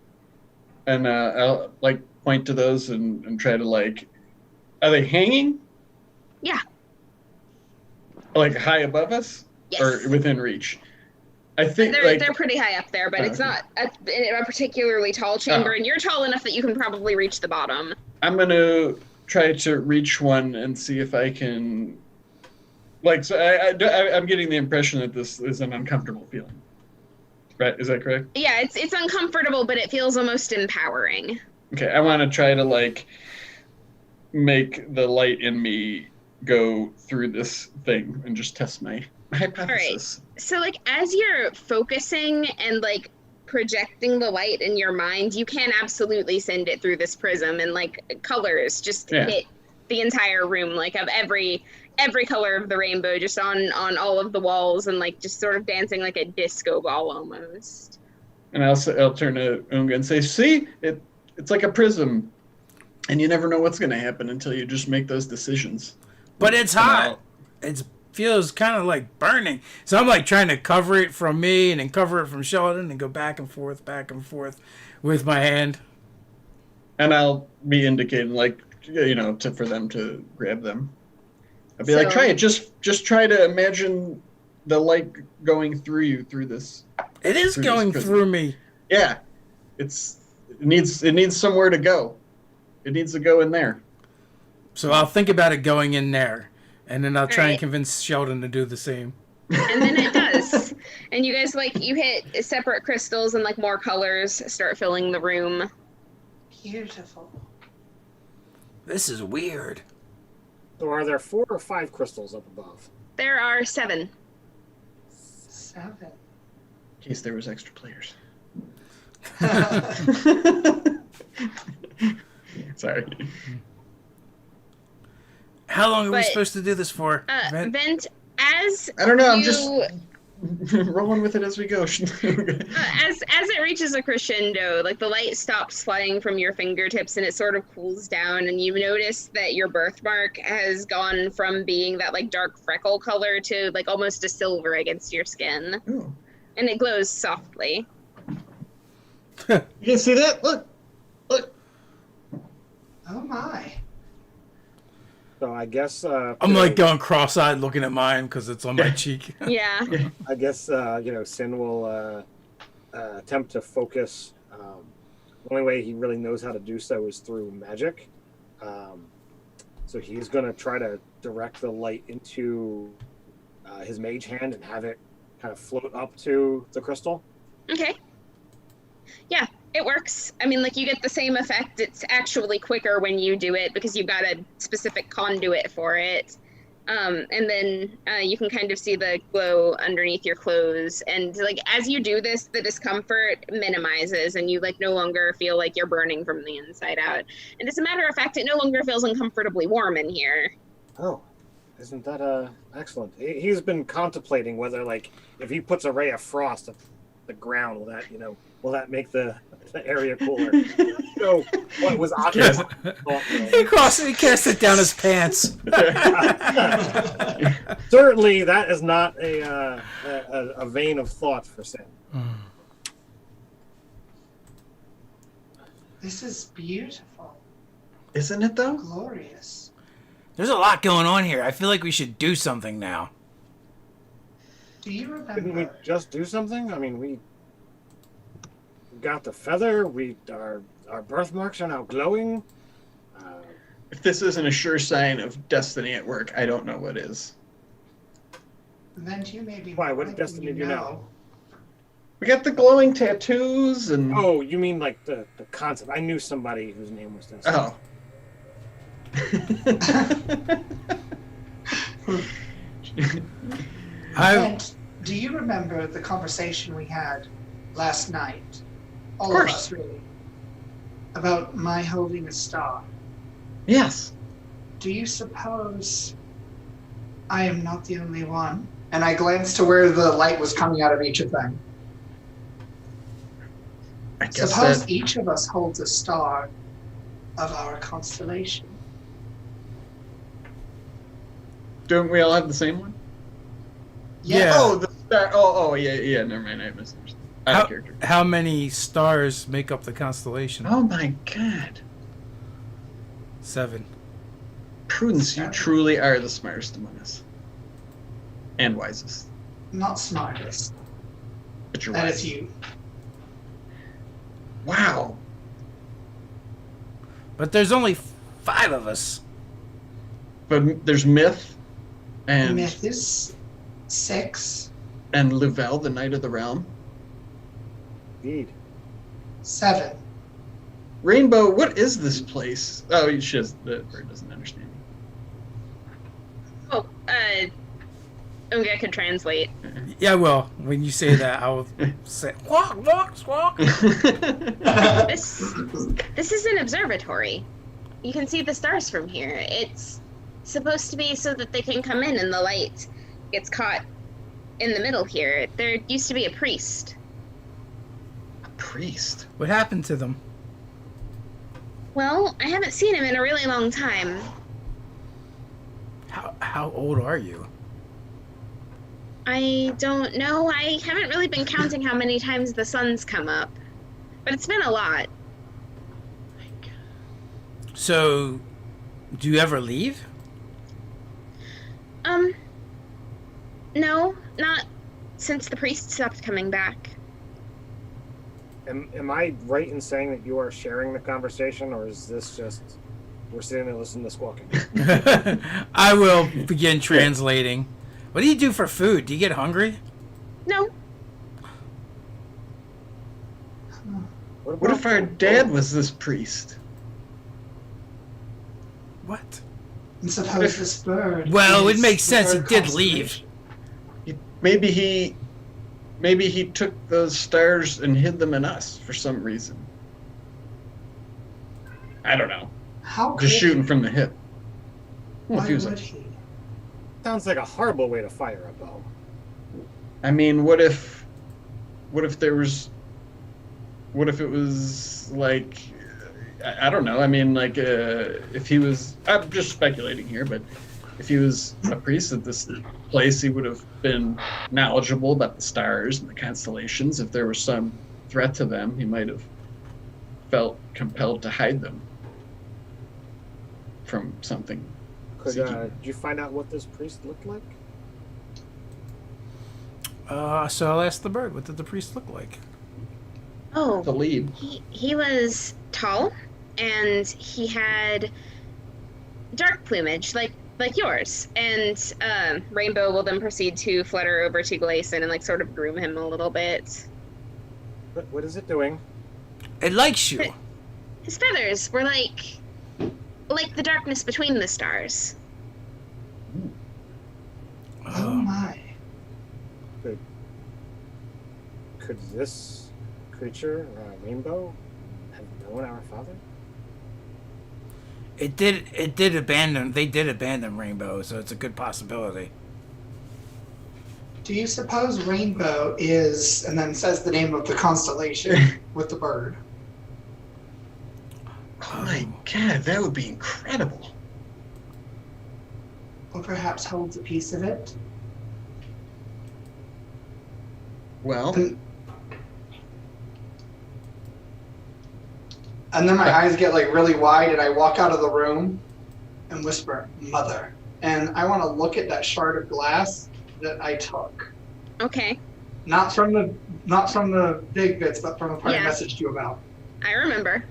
And I'll like point to those and try to like, are they hanging? Yeah. Like high above us? Yes. Or within reach? I think they're pretty high up there, but it's not a particularly tall chamber, and you're tall enough that you can probably reach the bottom. I'm gonna try to reach one and see if I can. Like, so I'm getting the impression that this is an uncomfortable feeling. Right? Is that correct? Yeah, it's uncomfortable, but it feels almost empowering. Okay, I want to try to like make the light in me go through this thing and just test my hypothesis. All right. So like as you're focusing and like projecting the light in your mind, you can absolutely send it through this prism, and like colors just hit the entire room, like of every color of the rainbow, just on all of the walls, and like just sort of dancing like a disco ball almost. And I'll turn to Unga and say, see, it's like a prism, and you never know what's going to happen until you just make those decisions. But it's hot. It feels kind of like burning. So I'm like trying to cover it from me and then cover it from Sheldon and go back and forth with my hand. And I'll be indicating, like, for them to grab them. I'll be like, try it. Just try to imagine the light going through you through this. It is going through me. Yeah. It needs somewhere to go. It needs to go in there. So I'll think about it going in there, and then I'll try and convince Sheldon to do the same. And then it does. And you guys, like, you hit separate crystals and, like, more colors start filling the room. Beautiful. This is weird. So are there 4 or 5 crystals up above? There are 7. 7. In case there was extra players. Sorry. How long are we supposed to do this for? Vent, as I don't know. I'm rolling with it as we go. As it reaches a crescendo, like the light stops flying from your fingertips and it sort of cools down, and you notice that your birthmark has gone from being that like dark freckle color to like almost a silver against your skin, Ooh. and it glows softly. You can see that? Look. Oh my. So I guess I'm like going cross-eyed looking at mine because it's on my cheek. Yeah. I guess Sin will attempt to focus. The only way he really knows how to do so is through magic. So he's going to try to direct the light into his mage hand and have it kind of float up to the crystal. Okay. Yeah, it works. I mean, like, you get the same effect. It's actually quicker when you do it because you've got a specific conduit for it. And then you can kind of see the glow underneath your clothes. And, like, as you do this, the discomfort minimizes and you, like, no longer feel like you're burning from the inside out. And as a matter of fact, it no longer feels uncomfortably warm in here. Oh, isn't that excellent? He's been contemplating whether, like, if he puts a ray of frost at the ground, will that make the area cooler? So what was occupied? He cast it down his pants. Certainly, that is not a vein of thought for Sin. This is beautiful. Isn't it though? Glorious. There's a lot going on here. I feel like we should do something now. Do you Couldn't we remember? just do something? I mean, we got the feather. Our birthmarks are now glowing. If this isn't a sure sign of destiny at work, I don't know what is. Then you may be. Why? What right destiny when do you know? We got the glowing tattoos and Oh, you mean like the concept? I knew somebody whose name was this. oh. And do you remember the conversation we had last night? All of course. us, really. About my holding a star. Yes. Do you suppose I am not the only one? And I glanced to where the light was coming out of each of them. I guess Suppose that each of us holds a star of our constellation. don't we all have the same one? Yeah. Oh, the star. Oh, yeah. Never mind. I misunderstood. Out of character. How many stars make up the constellation? Oh my God. 7. Prudence, you truly are the smartest among us. And wisest. Not smartest. But you're That wise. is you. Wow. But there's only 5 of us. But there's Myth and Myth is 6, and Louvel, the Knight of the Realm. Indeed. 7. Rainbow, what is this place? Oh, the bird doesn't understand me. Oh, Unga can translate. Yeah, well, when you say that, I'll say, walk, walk, walk. This is an observatory. You can see the stars from here. It's supposed to be so that they can come in and the light gets caught in the middle here. There used to be a priest. A priest. What happened to them? Well, I haven't seen him in a really long time. How old are you? I don't know. I haven't really been counting how many times the sun's come up. But it's been a lot. So, do you ever leave? No, not since the priest stopped coming back. Am I right in saying that you are sharing the conversation, or is this just we're sitting there listening to squawking? I will begin translating. What do you do for food? Do you get hungry? No. What if our dad was this priest? What? And suppose this bird. Well, it is makes the sense. He bird did leave. constellation. Maybe he took those stars and hid them in us for some reason. I don't know. How could Just shooting from the hip. Well, Why if he was would a- he? Sounds like a horrible way to fire a bow. I mean, what if there was, what if it was like, I don't know. I mean, like, if he was, I'm just speculating here, but if he was a priest at this place, he would have been knowledgeable about the stars and the constellations. If there was some threat to them, he might have felt compelled to hide them from something. Did you find out what this priest looked like? So I'll ask the bird. What did the priest look like? Oh, The lead. he was tall, and he had dark plumage, like yours. And Rainbow will then proceed to flutter over to Gleason and like sort of groom him a little bit. What is it doing? It likes you. His feathers were like the darkness between the stars. Oh my. Could this creature, Rainbow, have known our father? It did abandon. They did abandon Rainbow, so it's a good possibility. Do you suppose Rainbow is, and then says the name of the constellation with the bird? Oh my god, that would be incredible. Or perhaps holds a piece of it? Well, And then my eyes get like really wide and I walk out of the room and whisper, "Mother." And I want to look at that shard of glass that I took. Okay, Not from the big bits, but from the part I Yeah. messaged you about. I remember.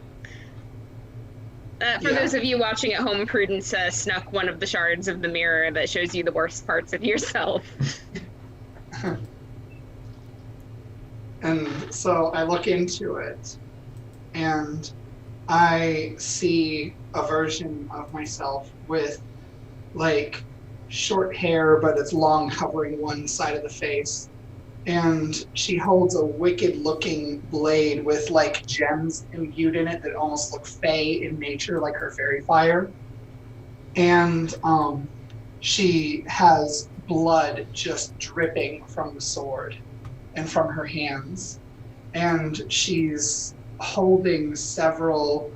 For Yeah. those of you watching at home, Prudence snuck one of the shards of the mirror that shows you the worst parts of yourself. And so I look into it and I see a version of myself with like short hair, but it's long, covering one side of the face. And she holds a wicked looking blade with like gems imbued in it that almost look fey in nature, like her fairy fire. And she has blood just dripping from the sword and from her hands. And she's holding several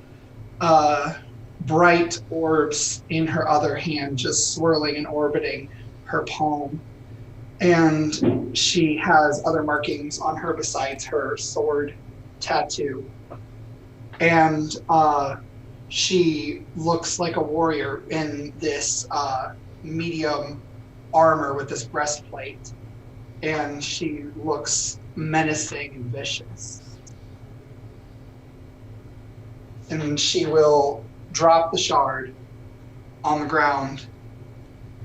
bright orbs in her other hand, just swirling and orbiting her palm. And she has other markings on her besides her sword tattoo. And she looks like a warrior in this medium armor with this breastplate. And she looks menacing and vicious. And she will drop the shard on the ground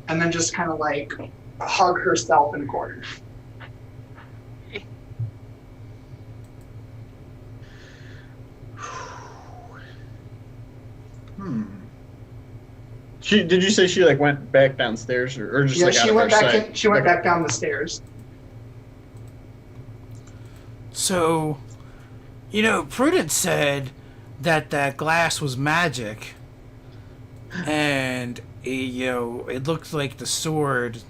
and then just kind of like hug herself in a corner. Did you say she like went back downstairs or just Yeah, like out she of went our back. sight? She went Okay. back down the stairs. So, Prudence said that glass was magic, and it looked like the sword.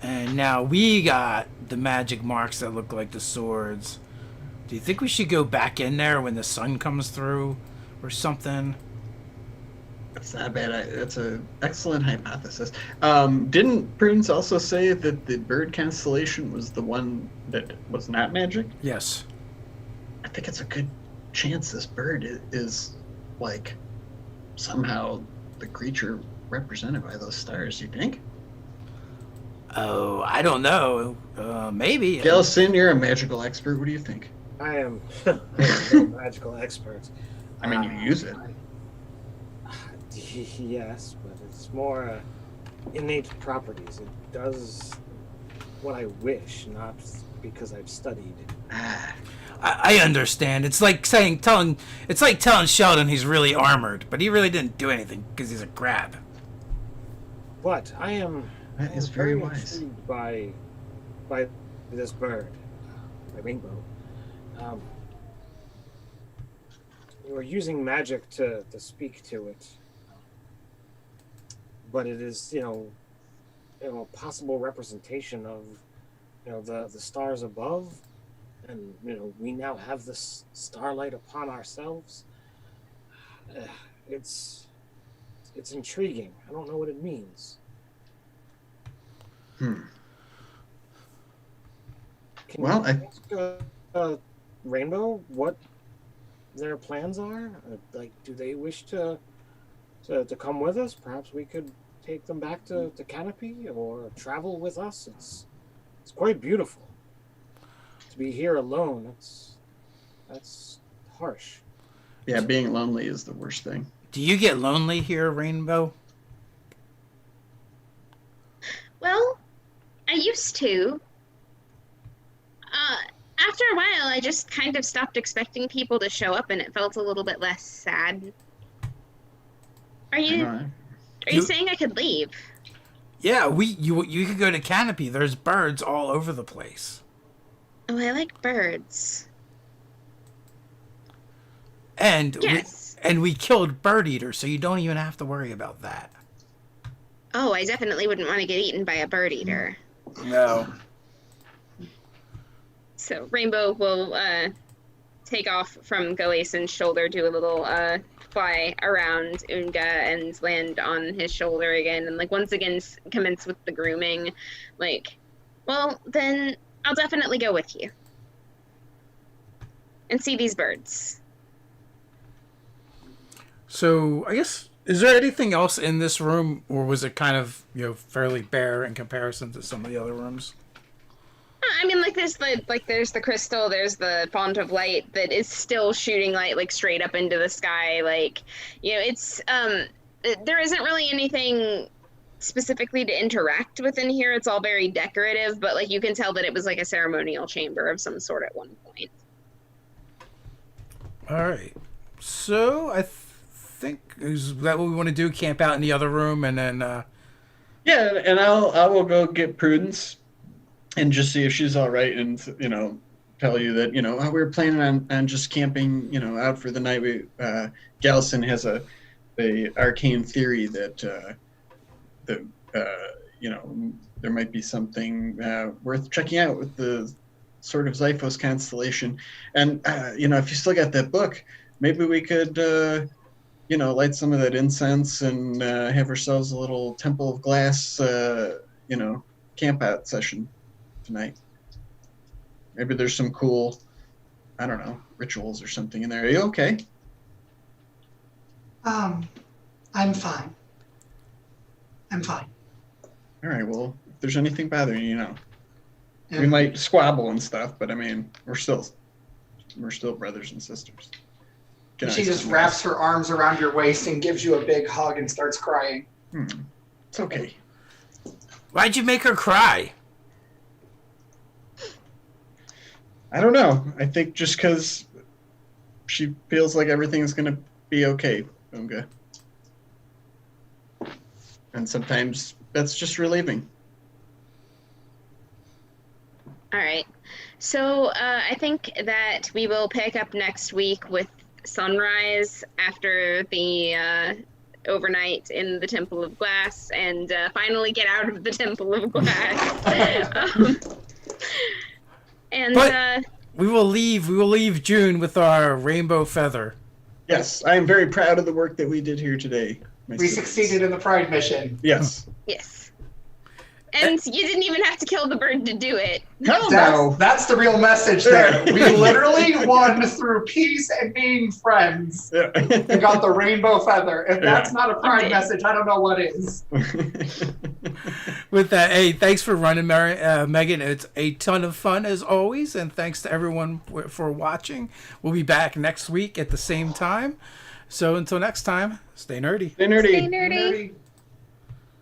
And now we got the magic marks that look like the swords. Do you think we should go back in there when the sun comes through, or something? That's not bad. That's an excellent hypothesis. Didn't Prudence also say that the bird constellation was the one that was not magic? Yes. I think it's a good chance this bird is like somehow the creature represented by those stars. You think? Oh, I don't know. Maybe. Gelson, you're a magical expert. What do you think? I am a magical expert. I mean, you use it. Yes, but it's more innate properties. It does what I wish, not because I've studied. I understand. It's like telling Sheldon he's really armored, but he really didn't do anything because he's a crab. But I am That is very wise. intrigued by this bird, by Rainbow. You are using magic to speak to it, but it is a possible representation the stars above, and we now have this starlight upon ourselves. Uh, it's intriguing. I don't know what it means. Can Well, you ask Rainbow what their plans are? Like, do they wish to come with us? Perhaps we could take them back to Canopy or travel with us. It's quite beautiful. To be here alone, that's harsh. Yeah, being lonely is the worst thing. Do you get lonely here, Rainbow? Well, I used to. After a while, I just kind of stopped expecting people to show up, and it felt a little bit less sad. Are you saying I could leave? Yeah, you could go to Canopy. There's birds all over the place. Oh, I like birds. And yes. we killed bird eaters, so you don't even have to worry about that. Oh, I definitely wouldn't want to get eaten by a bird eater. No. So Rainbow will take off from Goasen's shoulder, do a little fly around Unga and land on his shoulder again, and once again commence with the grooming. Well, then I'll definitely go with you and see these birds. So I guess, is there anything else in this room, or was it kind of fairly bare in comparison to some of the other rooms? I mean, there's the crystal, there's the font of light that is still shooting light straight up into the sky. It's there isn't really anything specifically to interact with in here. It's all very decorative, but you can tell that it was a ceremonial chamber of some sort at one point. All right. So I think, is that what we want to do? Camp out in the other room, and then Yeah, and I will go get Prudence and just see if she's all right, and tell you that we were planning on just camping out for the night. We Gallison has a arcane theory that there might be something worth checking out with the sort of Xiphos constellation, and if you still got that book, maybe we could light some of that incense and have ourselves a little Temple of Glass camp out session tonight. Maybe there's some cool, I don't know, rituals or something in there. Are you okay? I'm fine. I'm fine. All right, well, if there's anything bothering you, we And might squabble and stuff, but I mean, we're still brothers and sisters. Can she I just say wraps her arms around your waist and gives you a big hug and starts crying. It's okay. why'd you make her cry? I don't know. I think just because she feels like everything's going to be okay, Unga. And sometimes that's just relieving. All right. So I think that we will pick up next week with sunrise after the overnight in the Temple of Glass, and finally get out of the Temple of Glass. But we will leave June with our rainbow feather. Yes, I am very proud of the work that we did here today. We succeeded in the Pride mission. Yes. Yes. And you didn't even have to kill the bird to do it. Hell no. That's the real message there. We literally won through peace and being friends. Yeah. We got the rainbow feather. If that's Yeah. not a Pride message, I don't know what is. With that, hey, thanks for running, Megan. It's a ton of fun as always, and thanks to everyone for watching. We'll be back next week at the same time. So until next time, stay nerdy. Stay nerdy. Stay nerdy.